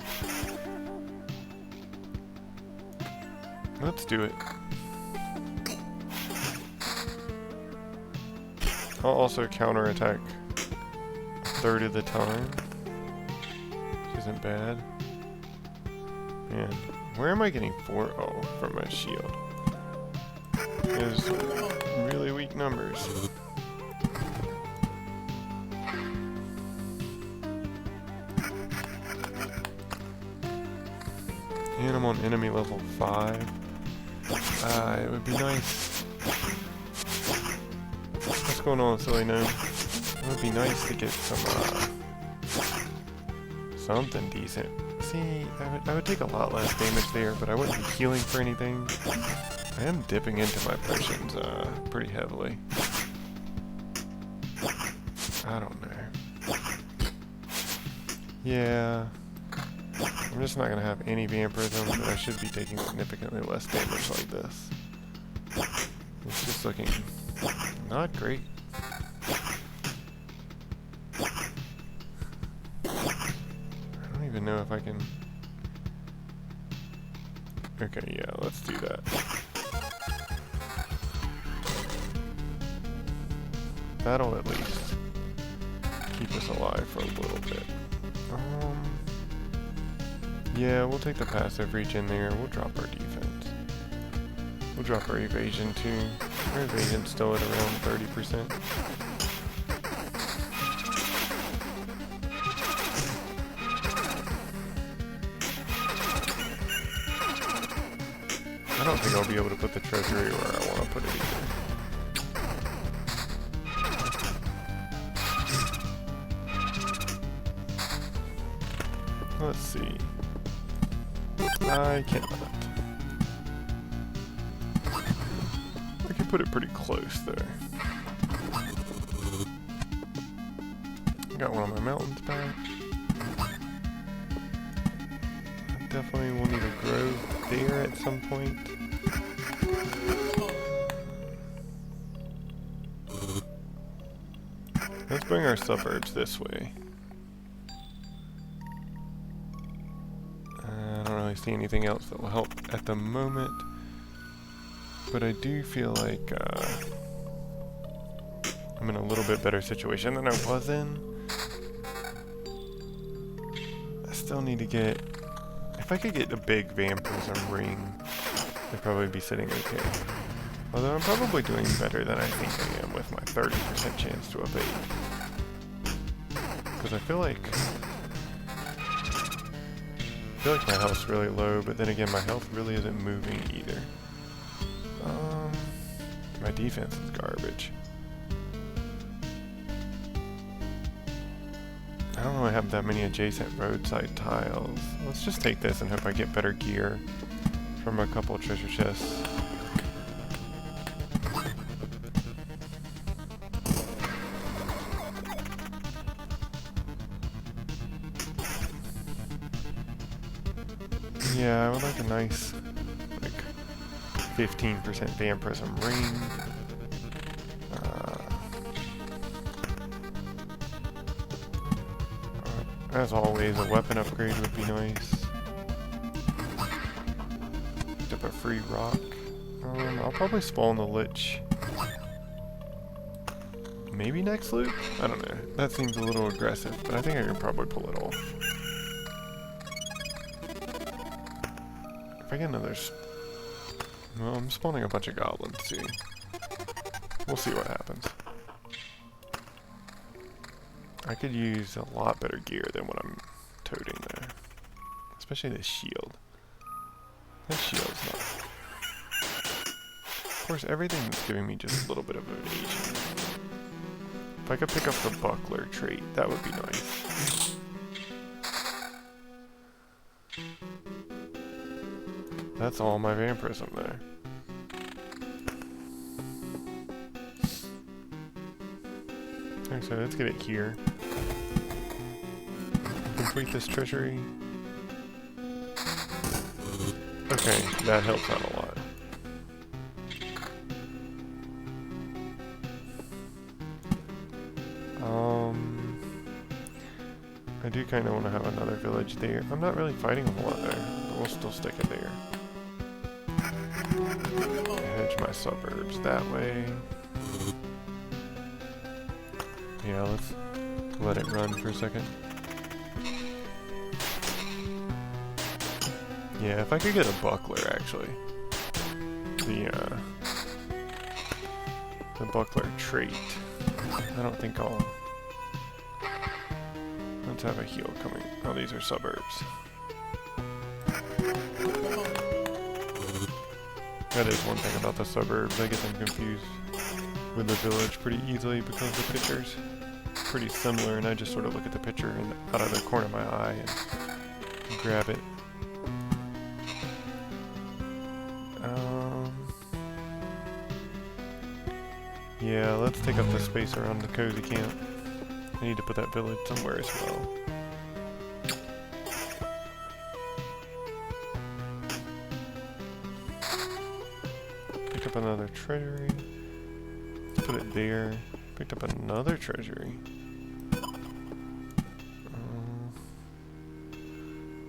Speaker 1: Let's do it. I'll also counterattack a third of the time. Isn't bad. Man, where am I getting 4? Oh, from my shield. Is really weak numbers. And I'm on enemy level 5. It would be nice. What's going on, silly gnome? It would be nice to get some something decent. See, I would take a lot less damage there, but I wouldn't be healing for anything. I am dipping into my potions pretty heavily. I don't know. Yeah. I'm just not going to have any vampirism, but I should be taking significantly less damage like this. It's just looking not great. Know if I can... Okay, yeah, let's do that. That'll at least keep us alive for a little bit. Yeah, we'll take the passive reach in there. We'll drop our defense. We'll drop our evasion too. Our evasion's still at around 30%. I don't think I'll be able to put the treasury where I want to put it either. Let's see. I cannot. I can put it pretty close there. Got one of my mountains back. I definitely will need a grove there at some point. Let's bring our suburbs this way. I don't really see anything else that will help at the moment, but I do feel like I'm in a little bit better situation than I was in. I still need to get... If I could get a big vampirism ring, I'd probably be sitting okay. Although I'm probably doing better than I think I am with my 30% chance to evade. Because I feel like my health's really low, but then again my health really isn't moving either. My defense is garbage. I don't really have that many adjacent roadside tiles. Let's just take this and hope I get better gear from a couple treasure chests. Yeah, I would like a nice, like, 15% vampirism ring. As always, a weapon upgrade would be nice. Picked up a free rock. I'll probably spawn the Lich Maybe next loop? I don't know. That seems a little aggressive, but I think I can probably pull it off. If I get another... Well, I'm spawning a bunch of goblins, see. We'll see what happens. I could use a lot better gear than what I'm toting there. Especially this shield. This shield's not... Of course, everything's giving me just a little bit of evasion. If I could pick up the buckler trait, that would be nice. That's all my vampirism there. Okay, so let's get it here. Complete this treasury. Okay, that helps out a lot. I do kind of want to have another village there. I'm not really fighting a whole lot there, but we'll still stick it there. Hedge my suburbs that way. Yeah, let's let it run for a second. Yeah, if I could get a buckler, actually. The buckler trait. I don't think I'll... Let's have a heal coming. Oh, these are suburbs. That is one thing about the suburbs. I get them confused with the village pretty easily because the picture's pretty similar, and I just sort of look at the picture and out of the corner of my eye and grab it. Yeah, let's take up the space around the cozy camp. I need to put that village somewhere as well. Pick up another treasury. Let's put it there. Picked up another treasury.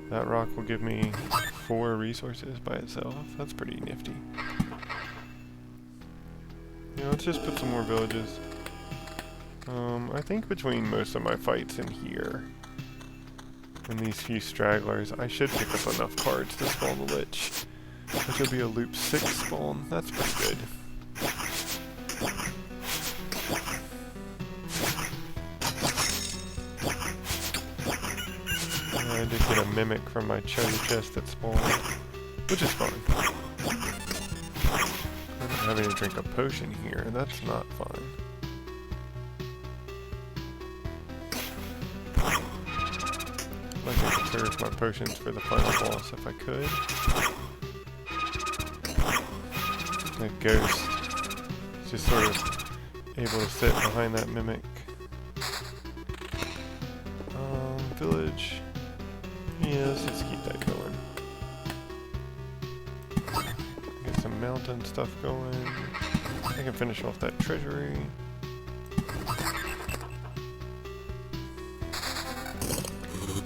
Speaker 1: That rock will give me 4 resources by itself. That's pretty nifty. Yeah, let's just put some more villages. I think between most of my fights in here and these few stragglers, I should pick up enough cards to spawn the Lich. Which will be a loop 6 spawn. That's pretty good. I did get a mimic from my treasure chest that spawned, which is fun. I'm having to drink a potion here, that's not fun. I'd like to conserve my potions for the final boss if I could. That ghost is just sort of able to sit behind that mimic. Village. Yeah, let's just keep that going. Get some mountain stuff going. I can finish off that treasury.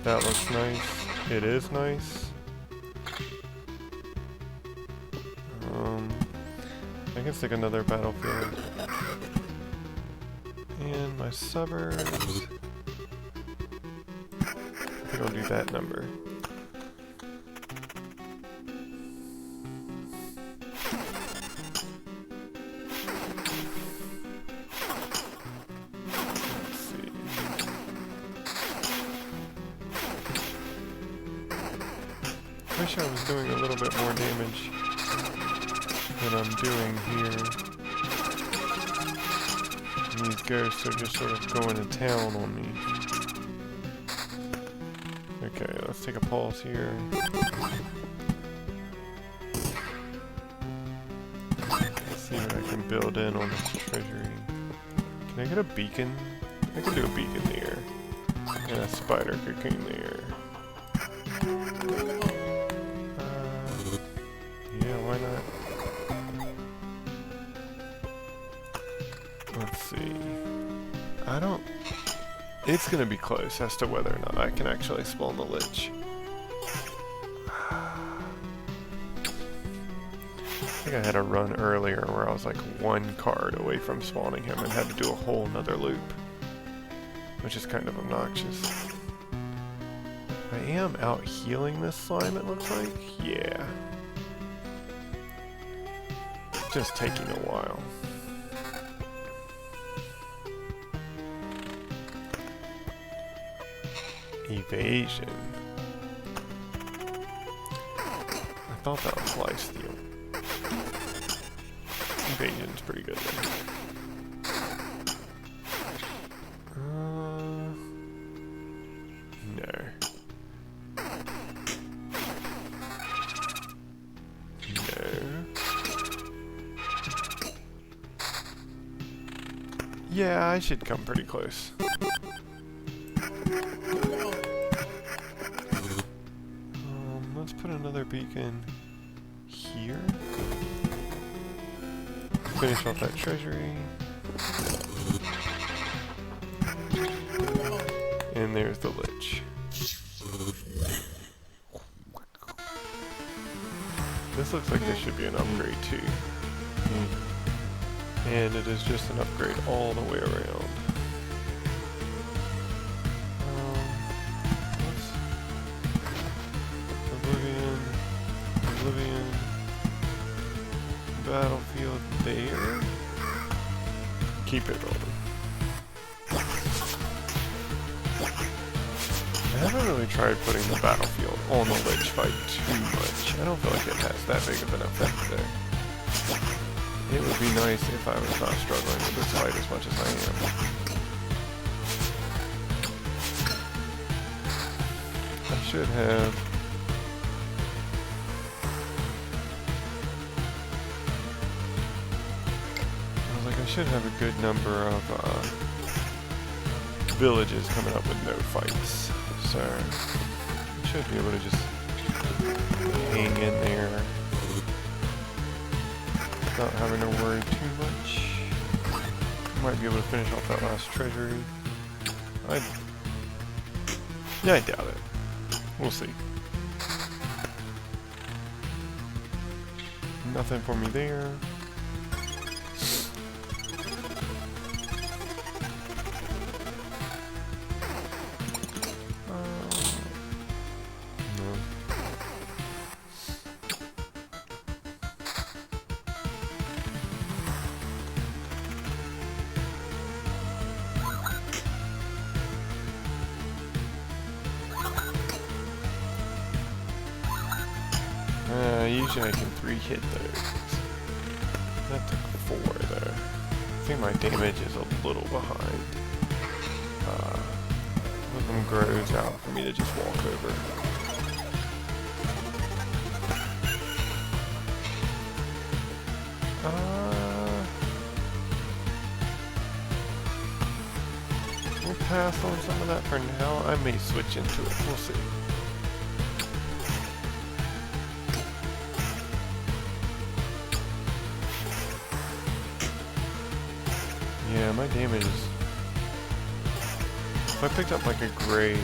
Speaker 1: That looks nice. It is nice. I can stick another battlefield. And my suburbs. I think I'll do that number. Let's see. Wish I was doing a little bit more damage than I'm doing here. And these ghosts are just sort of going to town on me. Okay, let's take a pause here. Let's see what I can build in on this treasury. Can I get a beacon? I can do a beacon there. And a spider cocoon there. Yeah, why not? Let's see. I don't... It's gonna be close as to whether or not I can actually spawn the Lich. think I had a run earlier where I was like one card away from spawning him and had to do a whole nother loop, which is kind of obnoxious. I am out healing this slime, it looks like. Yeah. Just taking a while. Evasion. I thought that was lifesteal. Evasion's pretty good then. No. No. Yeah, I should come pretty close. Let's put another beacon here. Finish off that treasury. And there's the lich. This looks like this should be an upgrade too. And it is just an upgrade all the way around. Oblivion, battlefield there. Keep it rolling. I haven't really tried putting the battlefield on the lich fight too much. I don't feel like it has that big of an effect there. It would be nice if I was not struggling with this fight as much as I am. I should have... I should have a good number of villages coming up with no fights. So, I should be able to just hang in there without having to worry too much. Might be able to finish off that last treasury. Yeah, I doubt it. We'll see. Nothing for me there. Usually I can 3-hit those. That took 4 though. I think my damage is a little behind. One of them grows out for me to just walk over. We'll pass on some of that for now. I may switch into it. We'll see. Yeah, my damage is... If I picked up like a gray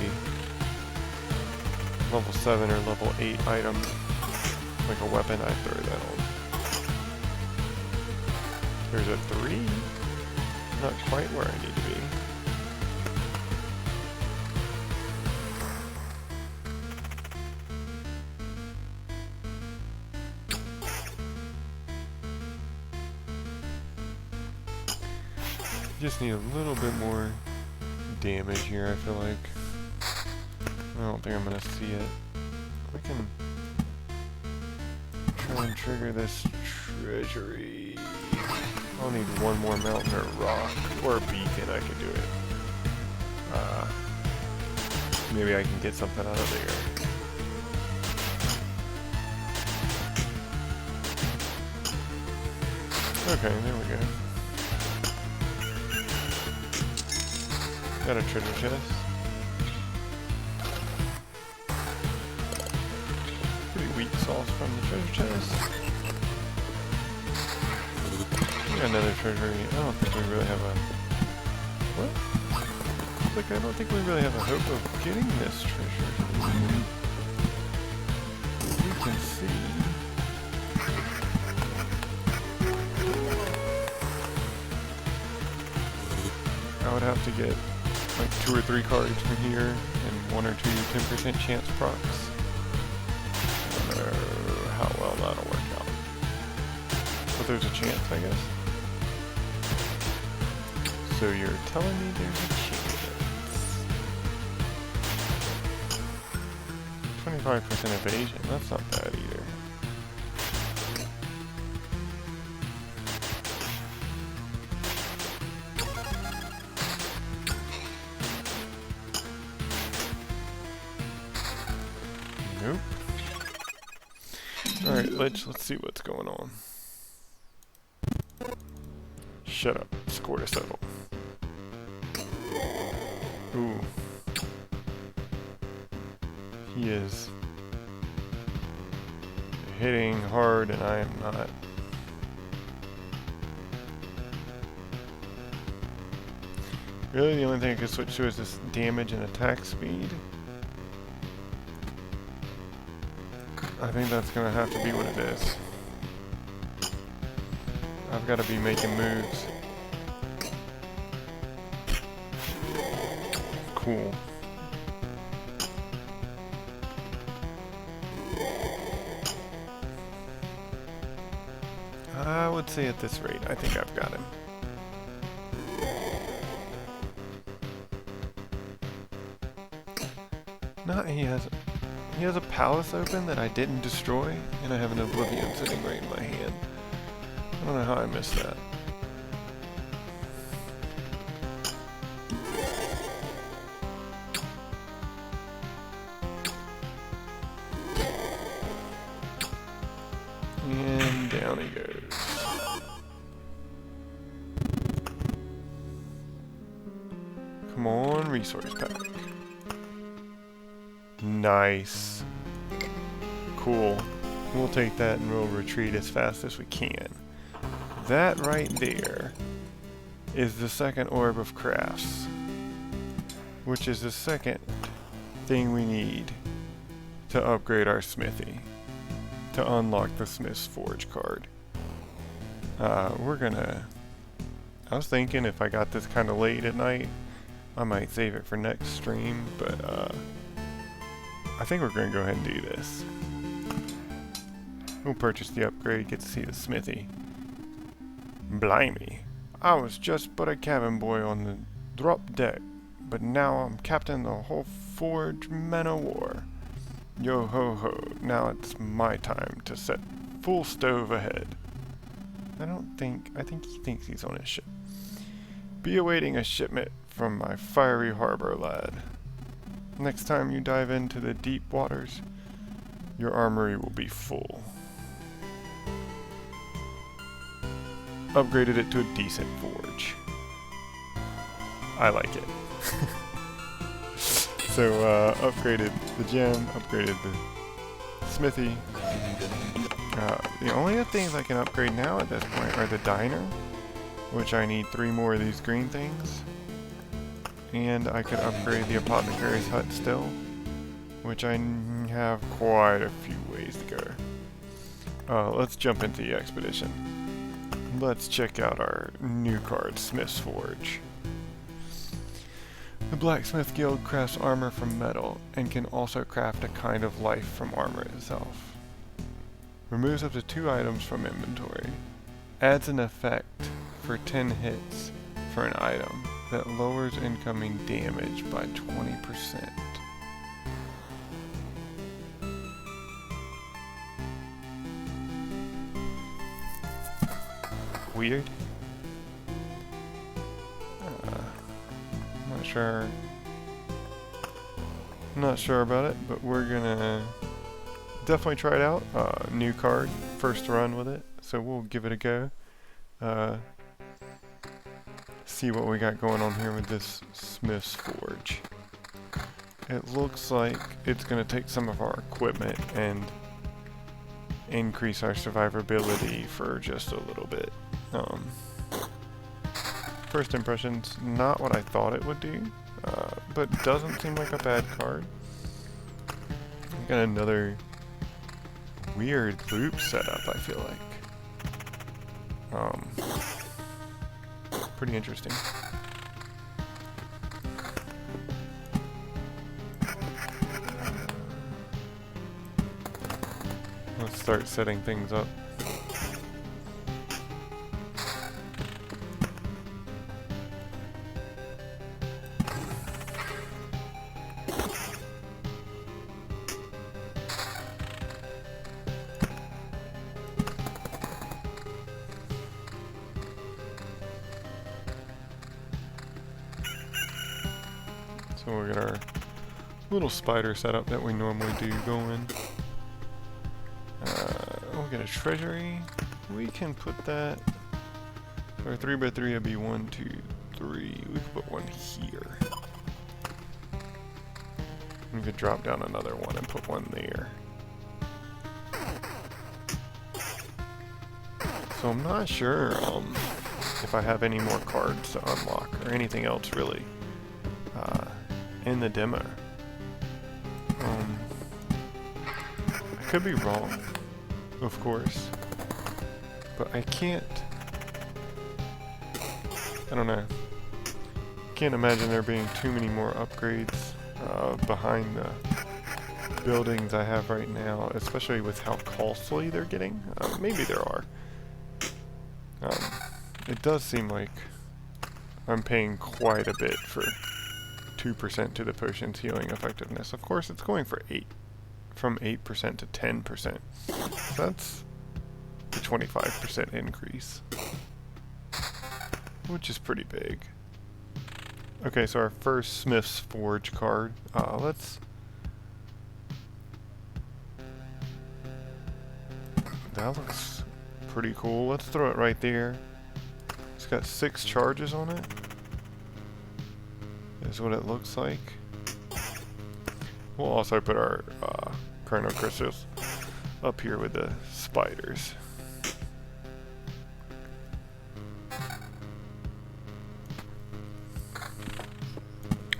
Speaker 1: level 7 or level 8 item, like a weapon, I'd throw that on. There's a 3? Not quite where I need to be. Just need a little bit more damage here, I feel like. I don't think I'm gonna see it. We can try and trigger this treasury. I'll need one more mountain or rock or a beacon. I can do it. Maybe I can get something out of there. Okay, there we go. Got a treasure chest. Pretty weak sauce from the treasure chest. Got another treasury. I don't think we really have a... What? Like, I don't think we really have a hope of getting this treasure. We can see. have to get like 2 or 3 cards from here and 1 or 2 10% chance procs. I don't know how well that'll work out. But there's a chance, I guess. So you're telling me there's a chance. 25% evasion, that's not bad either. Nope. Alright, let's see what's going on. Shut up, score to settle. Ooh. He is hitting hard and I am not. Really, the only thing I can switch to is this damage and attack speed. I think that's gonna have to be what it is. I've gotta be making moves. Cool. I would say at this rate, I think I've got him. He has a palace open that I didn't destroy, and I have an Oblivion sitting right in my hand. I don't know how I missed that. And down he goes. Come on, resource pack. Nice. Cool. We'll take that and we'll retreat as fast as we can. That right there is the second orb of crafts, which is the second thing we need to upgrade our smithy, to unlock the Smith's Forge card. I was thinking if I got this kind of late at night, I might save it for next stream, but I think we're going to go ahead and do this. We'll purchase the upgrade, get to see the smithy. Blimey, I was just but a cabin boy on the drop deck, but now I'm captain the whole forge man o' war. Yo ho ho, now it's my time to set full stove ahead. I think he thinks he's on his ship. Be awaiting a shipment from my fiery harbor lad. Next time you dive into the deep waters, your armory will be full. Upgraded it to a decent forge. I like it. So, upgraded the gem, upgraded the smithy. The only other things I can upgrade now at this point are the diner, which I need 3 more of these green things. And I could upgrade the apothecary's hut still, which I have quite a few ways to go. Let's jump into the expedition. Let's check out our new card, Smith's Forge. The Blacksmith Guild crafts armor from metal and can also craft a kind of life from armor itself. Removes up to 2 items from inventory. Adds an effect for 10 hits for an item that lowers incoming damage by 20%. Weird. I'm not sure about it, but we're gonna definitely try it out. New card, first run with it, so we'll give it a go. See what we got going on here with this Smith's Forge. It looks like it's going to take some of our equipment and increase our survivability for just a little bit. First impressions, not what I thought it would do, but doesn't seem like a bad card. We got another weird loop setup, I feel like. Pretty interesting. Let's start setting things up. So we'll get our little spider setup that we normally do going. We'll get a treasury. We can put that. So our 3x3 would be 1, 2, 3. We could put one here. We could drop down another one and put one there. So I'm not sure if I have any more cards to unlock or anything else really in the demo. I could be wrong, of course, but I can't. I don't know. Can't imagine there being too many more upgrades behind the buildings I have right now, especially with how costly they're getting. Maybe there are. It does seem like I'm paying quite a bit for 2% to the potion's healing effectiveness. Of course, it's going for from 8% to 10%. That's a 25% increase, which is pretty big. Okay, so our first Smith's Forge card. That looks pretty cool. Let's throw it right there. It's got 6 charges on it. Is what it looks like. We'll also put our chrono crystals up here with the spiders.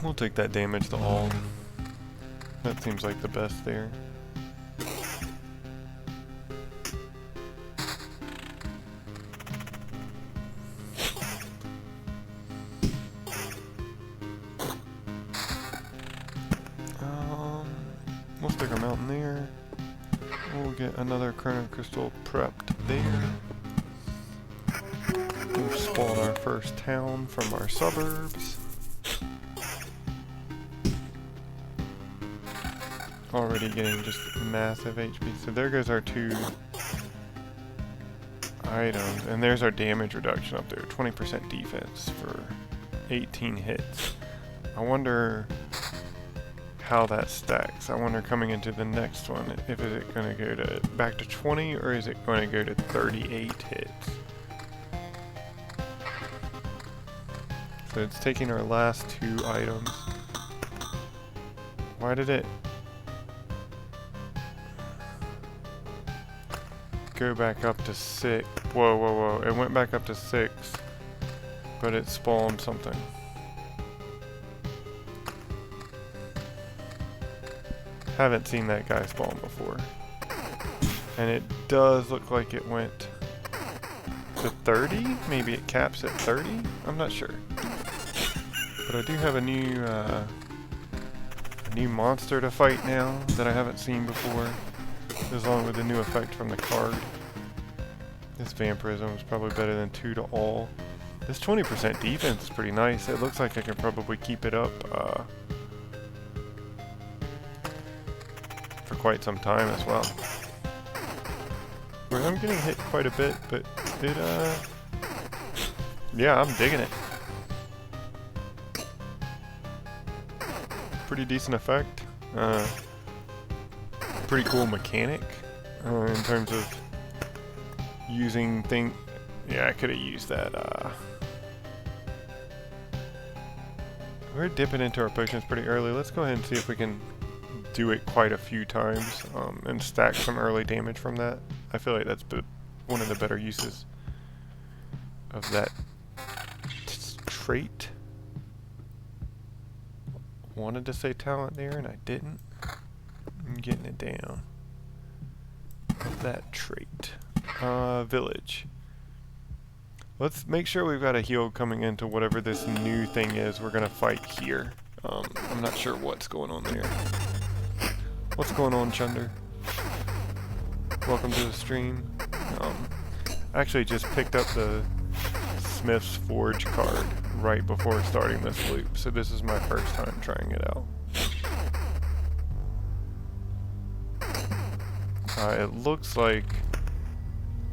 Speaker 1: We'll take that damage to all. That seems like the best there. We'll stick our mountain there. We'll get another chrono crystal prepped there. We'll spawn our first town from our suburbs. Already getting just massive HP. So there goes our 2 items. And there's our damage reduction up there. 20% defense for 18 hits. I wonder how that stacks. I wonder coming into the next one, if is it going to go to back to 20 or is it going to go to 38 hits? So it's taking our last 2 items. Why did it go back up to 6? Whoa, whoa, whoa. It went back up to 6, but it spawned something. Haven't seen that guy spawn before. And it does look like it went to 30? Maybe it caps at 30? I'm not sure. But I do have a new monster to fight now that I haven't seen before. Along with the new effect from the card. This vampirism is probably better than 2 to all. This 20% defense is pretty nice. It looks like I can probably keep it up for quite some time as well. Where I'm getting hit quite a bit, but it yeah, I'm digging it. Pretty decent effect. Pretty cool mechanic in terms of using things. Yeah, I could have used that. We're dipping into our potions pretty early. Let's go ahead and see if we can do it quite a few times and stack some early damage from that. I feel like that's one of the better uses of that trait. Wanted to say talent there and I didn't. I'm getting it down. Of that trait. Village. Let's make sure we've got a heal coming into whatever this new thing is we're gonna fight here. I'm not sure what's going on there. What's going on, Chunder? welcome to the stream. Actually just picked up the Smith's Forge card right before starting this loop, so this is my first time trying it out. It looks like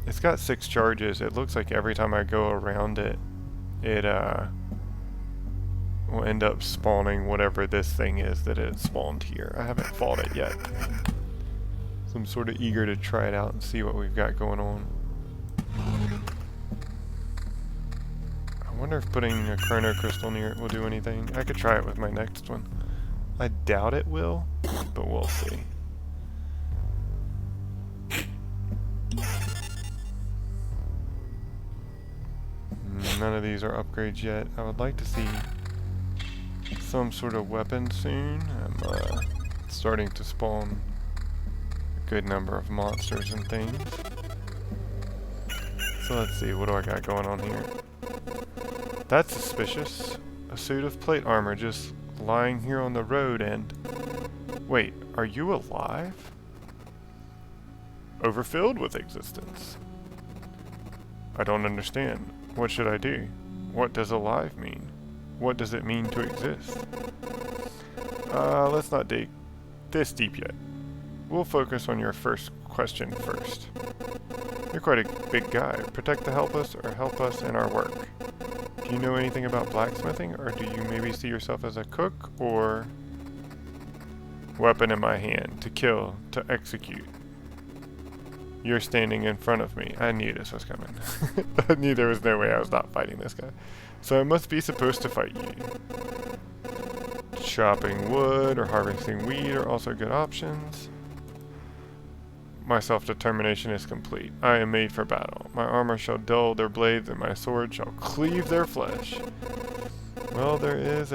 Speaker 1: it's got 6 charges. It looks like every time I go around it, it will end up spawning whatever this thing is that it spawned here. I haven't fought it yet, so I'm sort of eager to try it out and see what we've got going on. I wonder if putting a chrono crystal near it will do anything. I could try it with my next one. I doubt it will, but we'll see. None of these are upgrades yet. I would like to see some sort of weapon soon. I'm starting to spawn a good number of monsters and things. So let's see, what do I got going on here? That's suspicious. A suit of plate armor just lying here on the road and... Wait, are you alive? Overfilled with existence. I don't understand. What should I do? What does alive mean? What does it mean to exist? Let's not dig this deep yet. We'll focus on your first question first. You're quite a big guy. Protect the helpless or help us in our work. Do you know anything about blacksmithing, or do you maybe see yourself as a cook, or... Weapon in my hand, to kill, to execute. You're standing in front of me. I knew this was coming. I knew there was no way I was not fighting this guy. So I must be supposed to fight you. Chopping wood or harvesting wheat are also good options. My self-determination is complete. I am made for battle. My armor shall dull their blades, and my sword shall cleave their flesh. Well, there is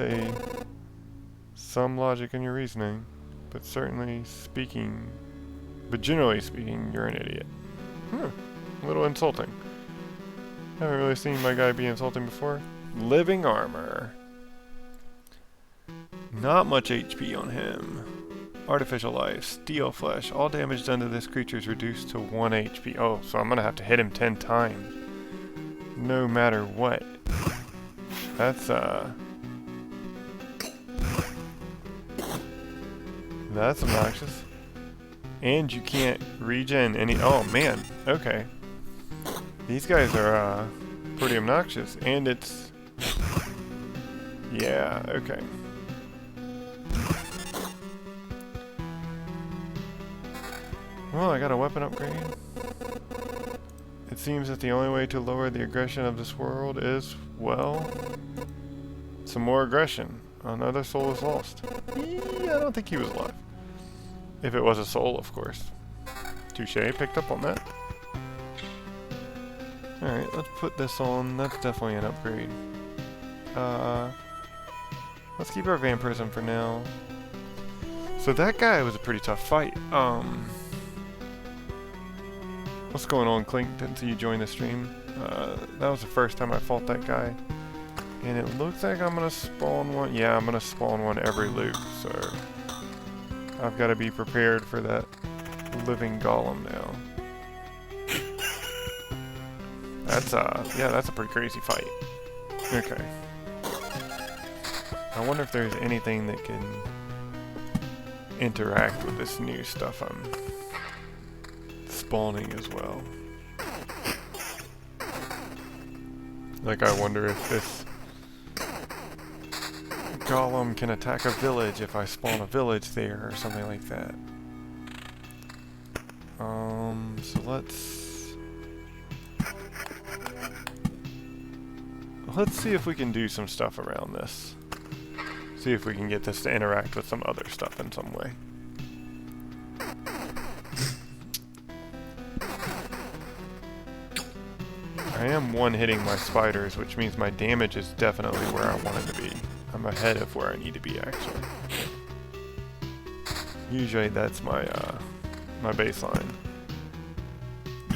Speaker 1: some logic in your reasoning, but generally speaking, you're an idiot. A little insulting. Haven't really seen my guy be insulting before. Living armor. Not much HP on him. Artificial life, steel flesh. All damage done to this creature is reduced to 1 HP. Oh, so I'm gonna have to hit him 10 times. No matter what. That's obnoxious. And you can't regen any... Oh, man. Okay. These guys are, pretty obnoxious. And it's... Yeah, okay. Well, I got a weapon upgrade. It seems that the only way to lower the aggression of this world is, well... some more aggression. Another soul is lost. Yeah, I don't think he was alive. If it was a soul, of course. Touche, picked up on that. Alright, let's put this on. That's definitely an upgrade. Let's keep our vampirism for now. So that guy was a pretty tough fight. What's going on, Clink? Didn't see you join the stream. That was the first time I fought that guy. And it looks like I'm gonna spawn one. Yeah, I'm gonna spawn one every loop, so... I've got to be prepared for that living golem now. That's a pretty crazy fight. Okay. I wonder if there's anything that can interact with this new stuff I'm spawning as well. Like, I wonder if this golem can attack a village if I spawn a village there or something like that. So let's see if we can do some stuff around this. See if we can get this to interact with some other stuff in some way. I am one-hitting my spiders, which means my damage is definitely where I want it to be. I'm ahead of where I need to be, actually. Usually that's my my baseline.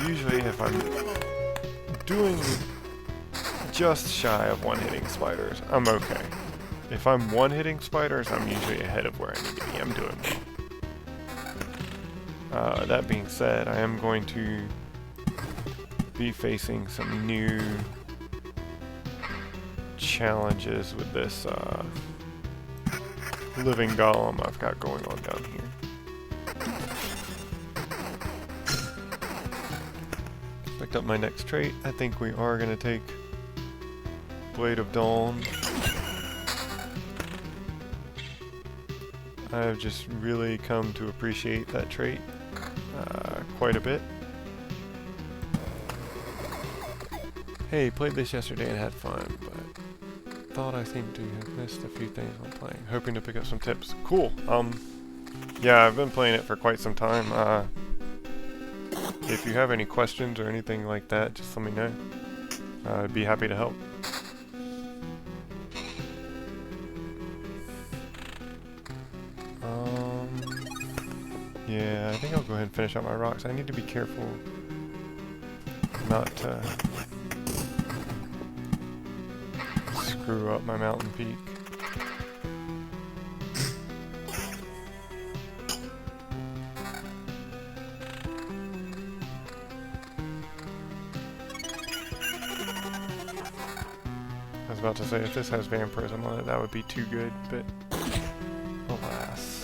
Speaker 1: Usually if I'm doing just shy of one-hitting spiders, I'm okay. If I'm one-hitting spiders, I'm usually ahead of where I need to be. I'm doing well. That being said, I am going to be facing some new challenges with this living golem I've got going on down here. Picked up my next trait. I think we are going to take Blade of Dawn. I've just really come to appreciate that trait quite a bit. Hey, played this yesterday and had fun, but thought I seemed to have missed a few things while playing. Hoping to pick up some tips. Cool. Yeah, I've been playing it for quite some time. If you have any questions or anything like that, just let me know. I'd be happy to help. Yeah, I think I'll go ahead and finish out my rocks. I need to be careful not to screw up my mountain peak. I was about to say, if this has vampirism on it, that would be too good, but alas.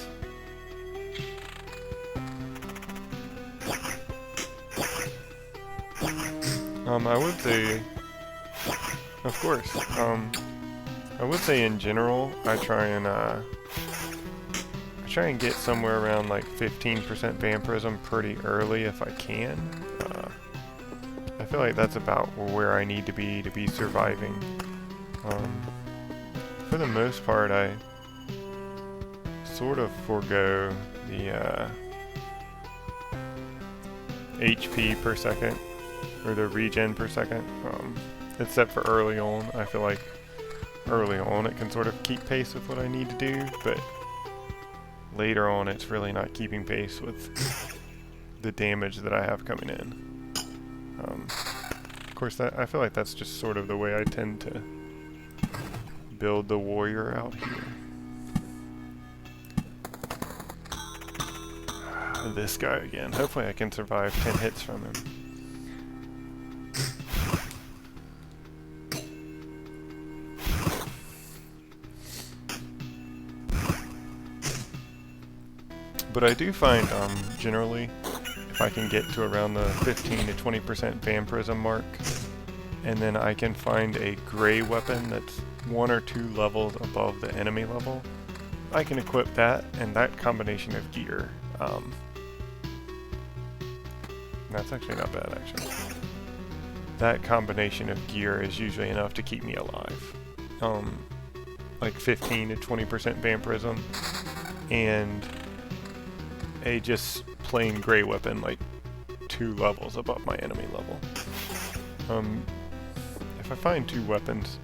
Speaker 1: I would say, of course, I would say in general, I try and get somewhere around like 15% vampirism pretty early if I can. I feel like that's about where I need to be surviving. For the most part, I sort of forego the HP per second, or the regen per second, except for early on. I feel like early on it can sort of keep pace with what I need to do, but later on it's really not keeping pace with the damage that I have coming in. Of course, I feel like that's just sort of the way I tend to build the warrior out here. This guy again. Hopefully I can survive 10 hits from him. But I do find, generally, if I can get to around the 15 to 20% vampirism mark, and then I can find a gray weapon that's 1 or 2 levels above the enemy level, I can equip that, and that combination of gear, that's actually not bad, actually. That combination of gear is usually enough to keep me alive. Like 15 to 20% vampirism, and a just plain gray weapon like 2 levels above my enemy level. If I find 2 weapons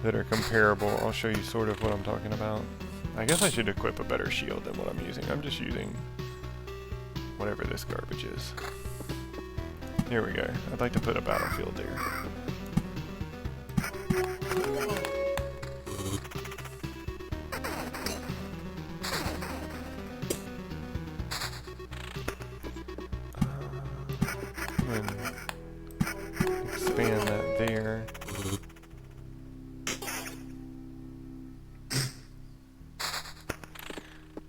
Speaker 1: that are comparable, I'll show you sort of what I'm talking about. I guess I should equip a better shield than what I'm using. I'm just using whatever this garbage is. Here we go. I'd like to put a battlefield there. Expand that there.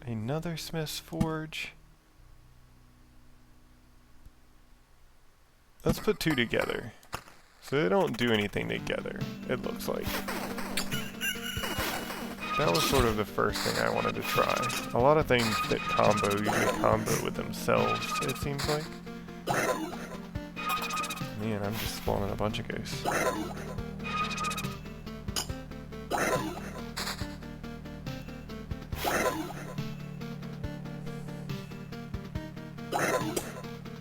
Speaker 1: Another Smith's Forge. Let's put 2 together. So they don't do anything together, it looks like. That was sort of the first thing I wanted to try. A lot of things that usually combo with themselves, it seems like. Man, I'm just spawning a bunch of ghosts.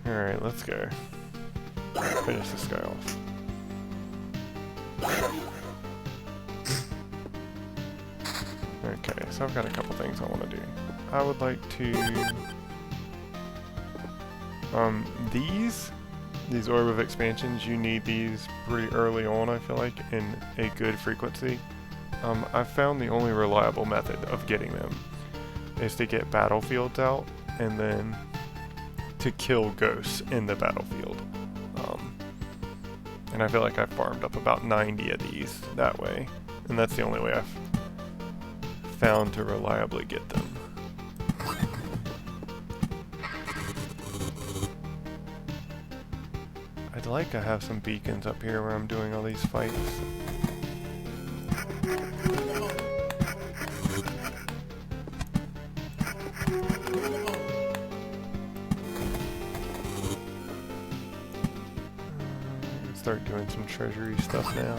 Speaker 1: Alright, let's go. Finish this guy off. Okay, so I've got a couple things I want to do. I would like to... These Orb of Expansions, you need these pretty early on, I feel like, in a good frequency. I've found the only reliable method of getting them is to get battlefields out and then to kill ghosts in the battlefield. And I feel like I farmed up about 90 of these that way, and that's the only way I've found to reliably get them. I'd like to have some beacons up here where I'm doing all these fights. Start doing some treasury stuff now.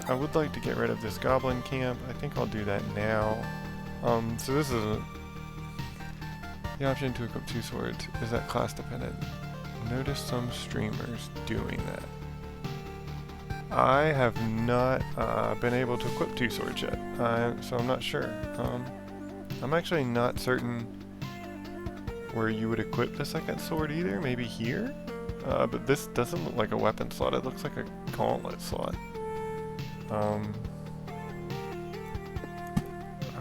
Speaker 1: I would like to get rid of this goblin camp. I think I'll do that now. So this is the option to equip 2 swords. Is that class dependent? Notice some streamers doing that. I have not been able to equip 2 swords yet, so I'm not sure. I'm actually not certain where you would equip the second sword either, maybe here? But this doesn't look like a weapon slot, it looks like a gauntlet slot. I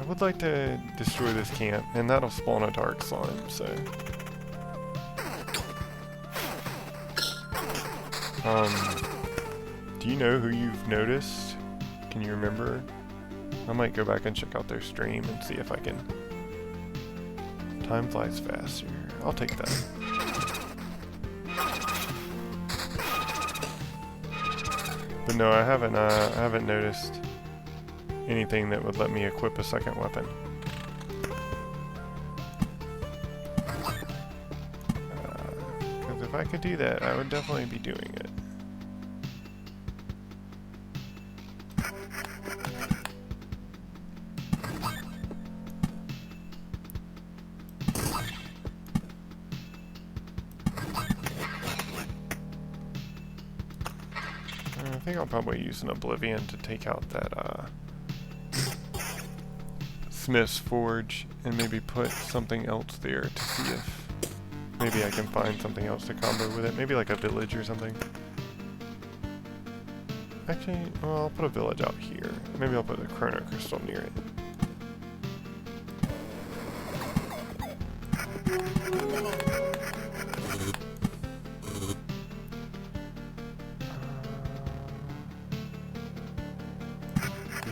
Speaker 1: would like to destroy this camp, and that'll spawn a dark slime, so... do you know who you've noticed? Can you remember? I might go back and check out their stream and see if I can... Time flies faster. I'll take that. But no, I haven't noticed anything that would let me equip a second weapon. Because if I could do that, I would definitely be doing it. I think I'll probably use an Oblivion to take out that Smith's Forge and maybe put something else there to see if maybe I can find something else to combo with it. Maybe like a village or something. Actually, well, I'll put a village out here. Maybe I'll put a Chrono Crystal near it.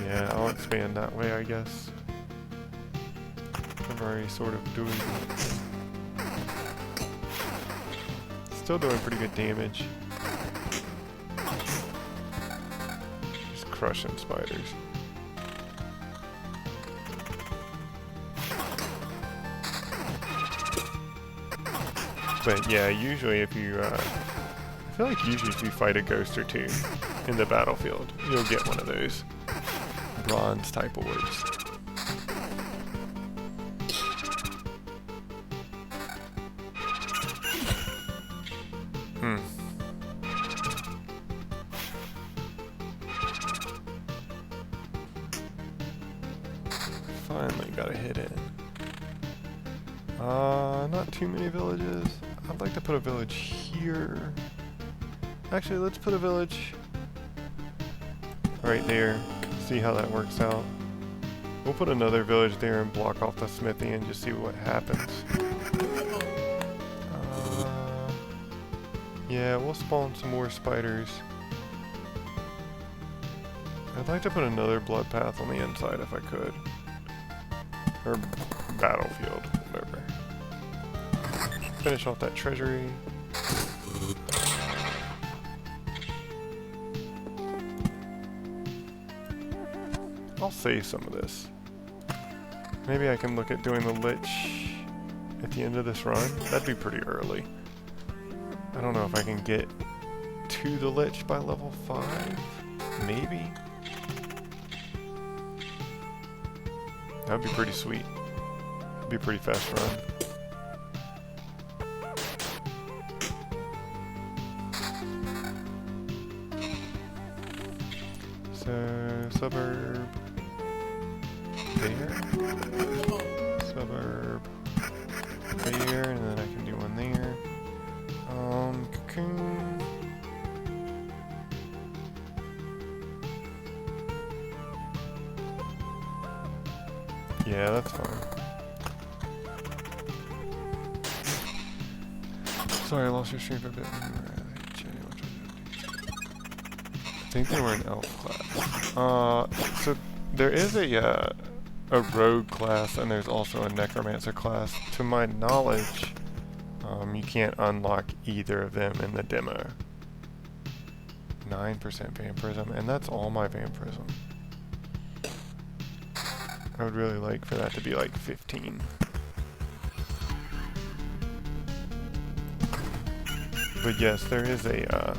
Speaker 1: Yeah, I'll expand that way, I guess. I'm already sort of doing... Still doing pretty good damage. Just crushing spiders. But yeah, usually if you, I feel like usually if you fight a ghost or two in the battlefield, you'll get one of those bronze type orbs. Finally got a hit in. Not too many villages. I'd like to put a village here. Actually, let's put a village right there. See how that works out. We'll put another village there and block off the smithy and just see what happens. Yeah, we'll spawn some more spiders. I'd like to put another blood path on the inside if I could. Or battlefield, whatever. Finish off that treasury. I'll save some of this. Maybe I can look at doing the Lich at the end of this run. That'd be pretty early. I don't know if I can get to the Lich by level 5. Maybe. That'd be pretty sweet. It'd be a pretty fast run. So, suburb there, suburb there, and then I can do one there. Cocoon. Yeah, that's fine. Sorry, I lost your stream for a bit. I think they were an elf class. So there is a rogue class, and there's also a necromancer class. To my knowledge, you can't unlock either of them in the demo. 9% vampirism, and that's all my vampirism. I would really like for that to be like 15. But yes, there is a,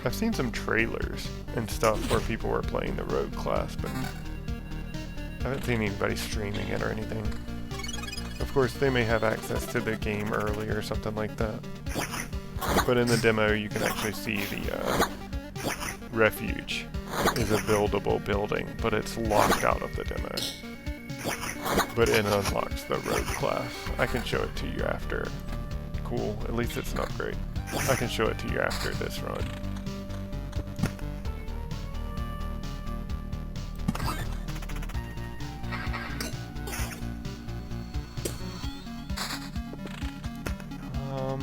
Speaker 1: I've seen some trailers and stuff where people were playing the rogue class, but I haven't seen anybody streaming it or anything. Of course, they may have access to the game early or something like that. But in the demo, you can actually see the refuge is a buildable building, but it's locked out of the demo. But it unlocks the rogue class. I can show it to you after. Cool, at least it's an upgrade. I can show it to you after this run.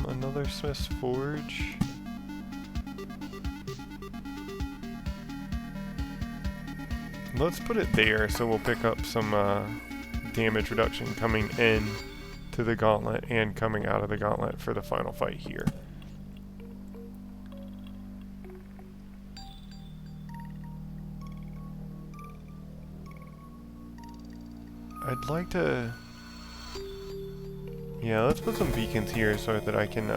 Speaker 1: Another Smith's Forge. Let's put it there so we'll pick up some damage reduction coming in to the gauntlet and coming out of the gauntlet for the final fight here. I'd like to... Yeah, let's put some beacons here so that I can,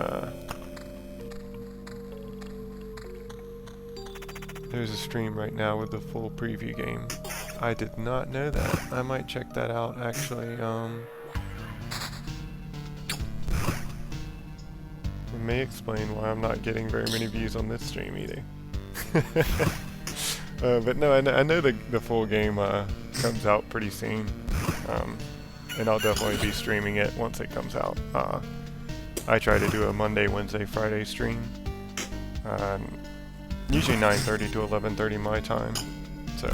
Speaker 1: There's a stream right now with the full preview game. I did not know that. I might check that out, actually. It may explain why I'm not getting very many views on this stream either. But no, I know the full game comes out pretty soon. And I'll definitely be streaming it once it comes out. I try to do a Monday, Wednesday, Friday stream. Usually 9:30 to 11:30 my time. So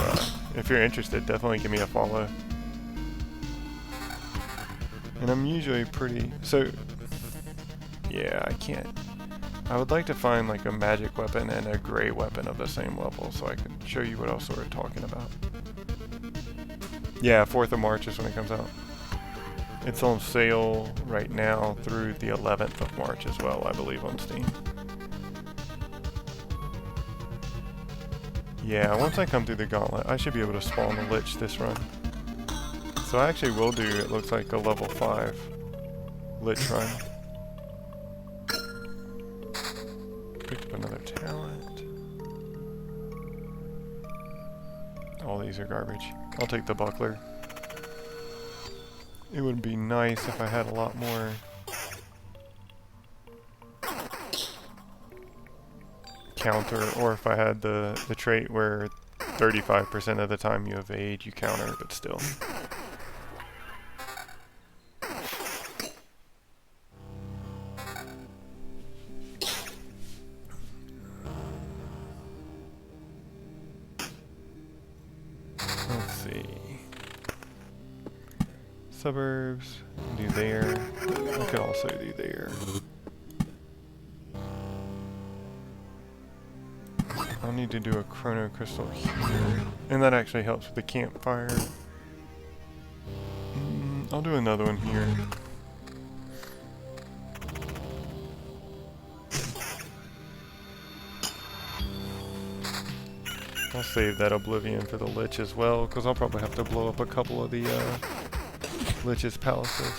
Speaker 1: if you're interested, definitely give me a follow. And I'm usually pretty... So, yeah, I can't... I would like to find like a magic weapon and a gray weapon of the same level so I could show you what else we're talking about. Yeah, 4th of March is when it comes out. It's on sale right now through the 11th of March as well, I believe, on Steam. Yeah, once I come through the gauntlet, I should be able to spawn a Lich this run. So I actually will do, it looks like, a level 5 Lich run. Picked up another talent. All these are garbage. I'll take the buckler. It would be nice if I had a lot more counter, or if I had the trait where 35% of the time you evade, you counter, but still. Let's see. Suburbs, do there. I could also do there. I'll need to do a chrono crystal here, and that actually helps with the campfire. I'll do another one here. I'll save that Oblivion for the Lich as well, because I'll probably have to blow up a couple of the Lich's palaces.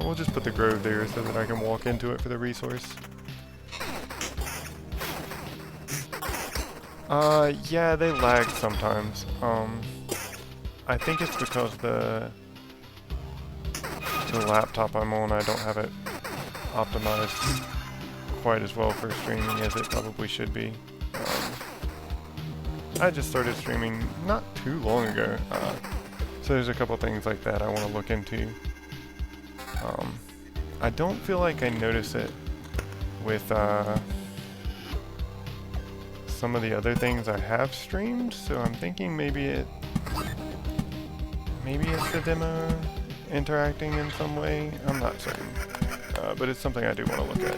Speaker 1: We'll just put the grove there so that I can walk into it for the resource. Yeah, they lag sometimes. I think it's because the laptop I'm on, I don't have it optimized quite as well for streaming as it probably should be. I just started streaming not too long ago, so there's a couple things like that I want to look into. I don't feel like I notice it with some of the other things I have streamed, so I'm thinking maybe it's the demo interacting in some way. I'm not certain, but it's something I do want to look at.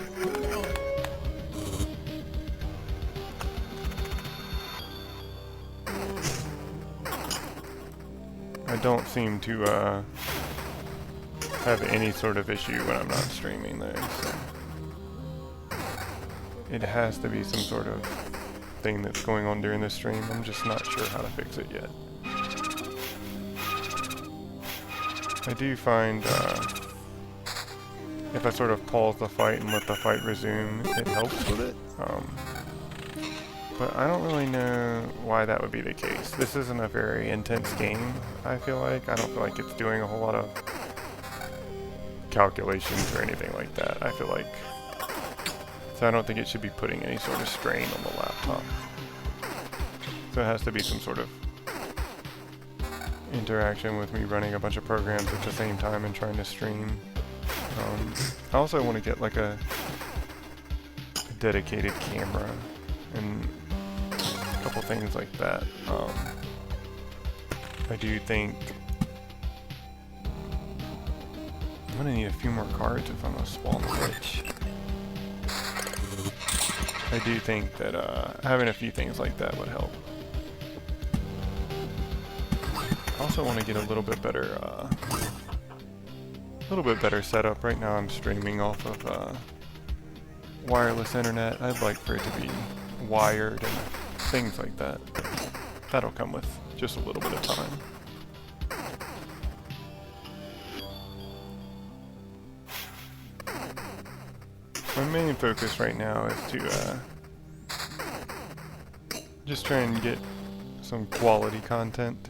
Speaker 1: I don't seem to have any sort of issue when I'm not streaming though, so it has to be some sort of thing that's going on during the stream. I'm just not sure how to fix it yet. I do find if I sort of pause the fight and let the fight resume, it helps with it. But I don't really know why that would be the case. This isn't a very intense game, I feel like. I don't feel like it's doing a whole lot of calculations or anything like that, I feel like. So I don't think it should be putting any sort of strain on the laptop. So it has to be some sort of interaction with me running a bunch of programs at the same time and trying to stream. I also want to get like a dedicated camera and a couple things like that. I do think I'm gonna need a few more cards if I'm gonna spawn the witch. I do think that having a few things like that would help. I also want to get a little bit better setup. Right now I'm streaming off of wireless internet. I'd like for it to be wired and things like that. But that'll come with just a little bit of time. My main focus right now is to just try and get some quality content.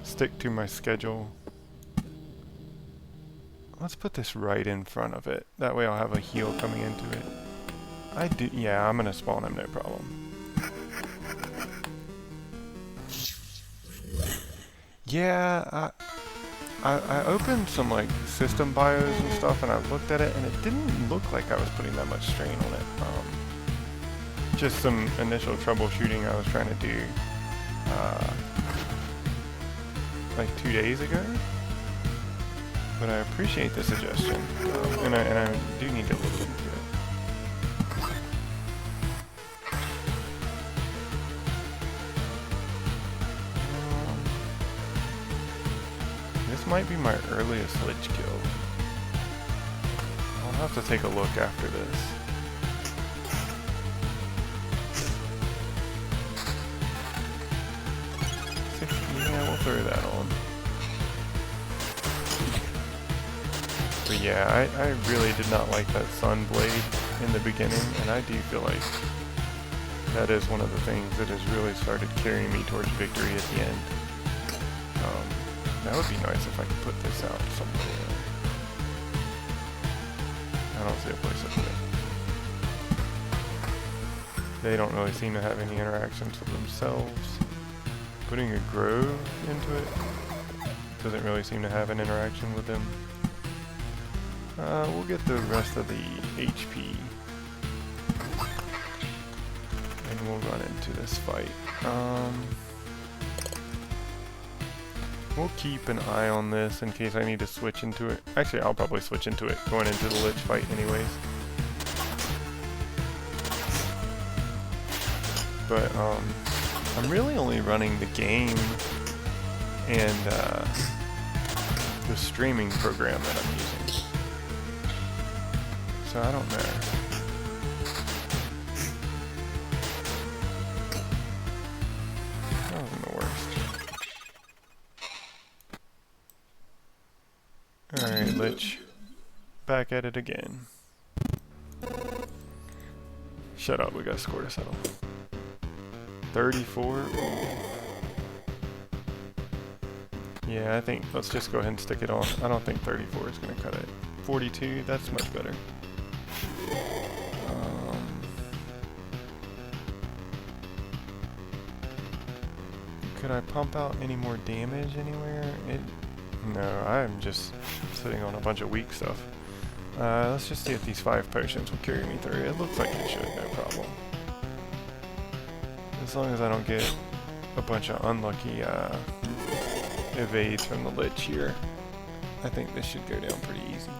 Speaker 1: Stick to my schedule. Let's put this right in front of it. That way I'll have a heal coming into it. Yeah, I'm gonna spawn him, no problem. Yeah, I opened some like system bios and stuff and I looked at it and it didn't look like I was putting that much strain on it. Just some initial troubleshooting I was trying to do like 2 days ago. But I appreciate the suggestion, and I do need to look into it. This might be my earliest lich kill. I'll have to take a look after this. Yeah, we'll throw that on. But yeah, I really did not like that sun blade in the beginning, and I do feel like that is one of the things that has really started carrying me towards victory at the end. That would be nice if I could put this out somewhere. I don't see a place to put it. They don't really seem to have any interactions with themselves. Putting a grove into it doesn't really seem to have an interaction with them. We'll get the rest of the HP. And we'll run into this fight. We'll keep an eye on this in case I need to switch into it. Actually, I'll probably switch into it going into the lich fight anyways. But, I'm really only running the game and, the streaming program that I'm using. So I don't know. That wasn't the worst. Alright, lich. Back at it again. Shut up, we got a score to settle. 34? Ooh. Yeah, I think let's just go ahead and stick it on. I don't think 34 is going to cut it. 42, that's much better. Could I pump out any more damage anywhere? No, I'm just sitting on a bunch of weak stuff. Let's just see if these 5 potions will carry me through. It looks like it should, no problem. as long as I don't get a bunch of unlucky evades from the Lich here, I think this should go down pretty easy.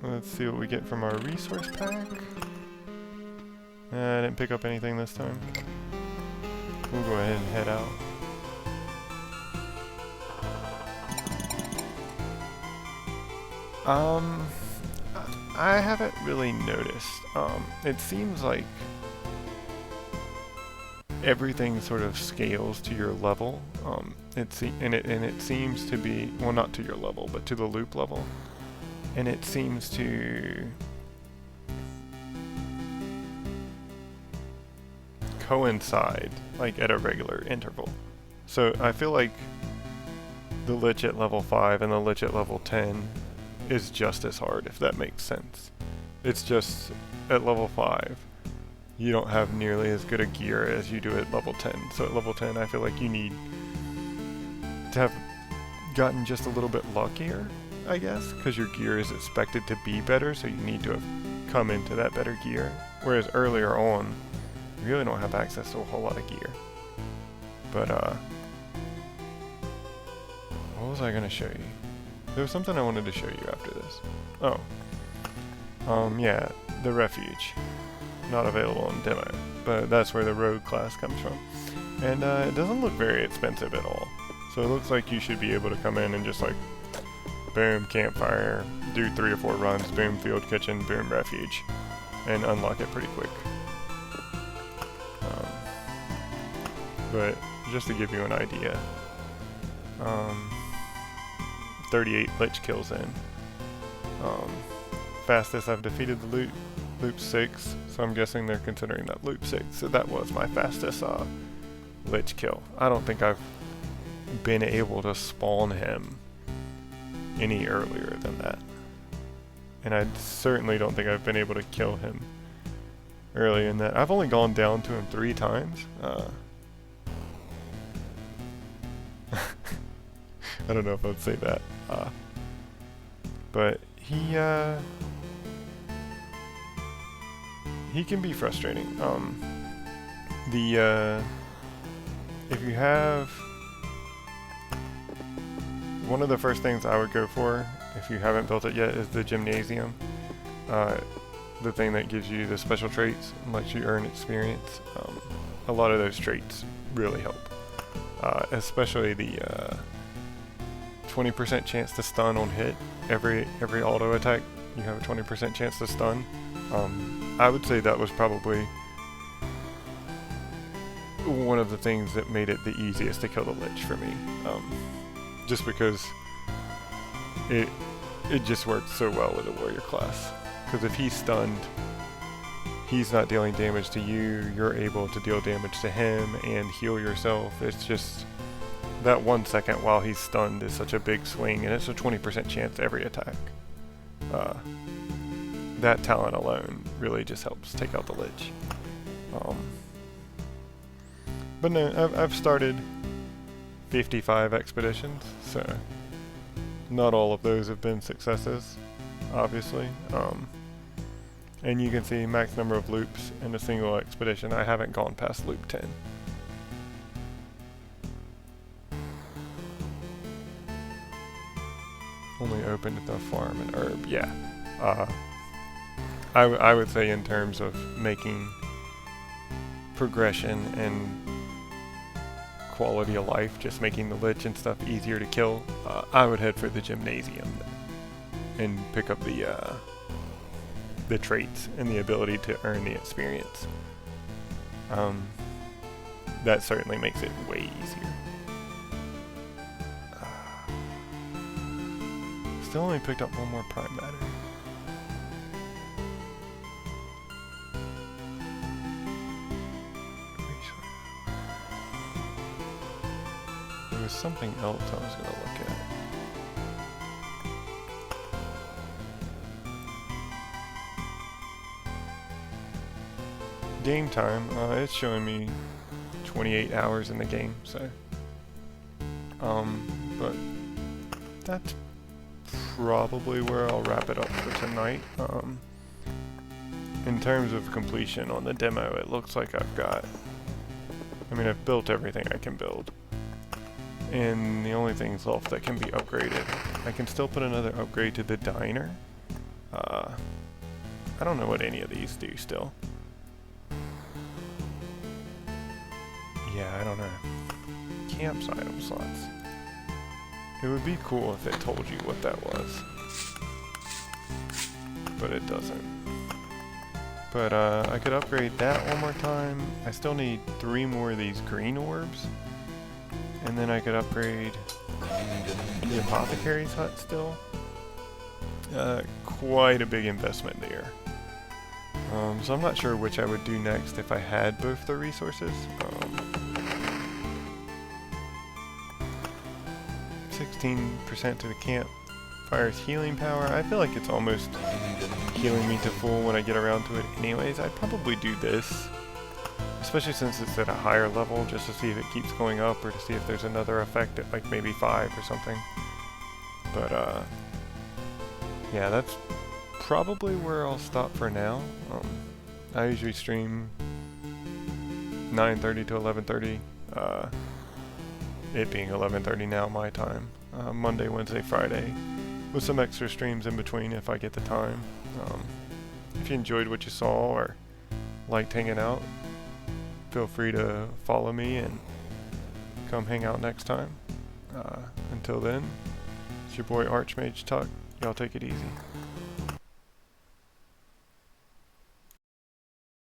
Speaker 1: Let's see what we get from our resource pack. I didn't pick up anything this time. We'll go ahead and head out. I haven't really noticed. It seems like everything sort of scales to your level. It seems to be, well, not to your level, but to the loop level. And it seems to coincide, like, at a regular interval. So I feel like the Lich at level 5 and the Lich at level 10 is just as hard, if that makes sense. It's just, at level 5, you don't have nearly as good a gear as you do at level 10. So at level 10, I feel like you need to have gotten just a little bit luckier, I guess, because your gear is expected to be better, so you need to have come into that better gear. Whereas earlier on, you really don't have access to a whole lot of gear. But, what was I going to show you? There was something I wanted to show you after this. Oh. Yeah, the refuge. Not available in demo, but that's where the rogue class comes from. And, it doesn't look very expensive at all. So it looks like you should be able to come in and just, like, boom, campfire, do 3 or 4 runs, boom, field kitchen, boom, refuge, and unlock it pretty quick. But just to give you an idea, 38 Lich kills in. Fastest I've defeated the loop 6, so I'm guessing they're considering that loop 6, so that was my fastest Lich kill. I don't think I've been able to spawn him any earlier than that. And I certainly don't think I've been able to kill him earlier than that. I've only gone down to him 3 times. I don't know if I'd say that. But he can be frustrating. If you have, one of the first things I would go for, if you haven't built it yet, is the gymnasium. The thing that gives you the special traits and lets you earn experience. A lot of those traits really help. Especially the 20% chance to stun on hit. Every auto attack, you have a 20% chance to stun. I would say that was probably one of the things that made it the easiest to kill the Lich for me. Just because it just works so well with a warrior class. Because if he's stunned, he's not dealing damage to you, you're able to deal damage to him and heal yourself. It's just that 1 second while he's stunned is such a big swing, and it's a 20% chance every attack. That talent alone really just helps take out the Lich. But no, I've started 55 expeditions, so not all of those have been successes, obviously. And you can see max number of loops in a single expedition. I haven't gone past loop 10. Only opened at the farm and herb, yeah. I would say in terms of making progression and quality of life, just making the Lich and stuff easier to kill, I would head for the gymnasium and pick up the traits and the ability to earn the experience. That certainly makes it way easier. Still only picked up 1 more prime matter. There was something else I was going to look at. game time, it's showing me 28 hours in the game, so but that's probably where I'll wrap it up for tonight. In terms of completion on the demo, it looks like I've built everything I can build, and the only things left that can be upgraded. I can still put another upgrade to the diner. I don't know what any of these do still. Yeah, I don't know. Campsite item slots. It would be cool if it told you what that was, but it doesn't. But I could upgrade that one more time. I still need 3 more of these green orbs, and then I could upgrade the apothecary's hut still. Quite a big investment there. So I'm not sure which I would do next if I had both the resources. 16% to the campfire's healing power. I feel like it's almost healing me to full when I get around to it anyways. I'd probably do this, especially since it's at a higher level, just to see if it keeps going up, or to see if there's another effect at like maybe 5 or something. But yeah, that's probably where I'll stop for now. I usually stream 9:30 to 11:30. It being 11:30 now my time. Monday, Wednesday, Friday, with some extra streams in between if I get the time. If you enjoyed what you saw or liked hanging out, feel free to follow me and come hang out next time. Until then, it's your boy Archmage Tuck. Y'all take it easy.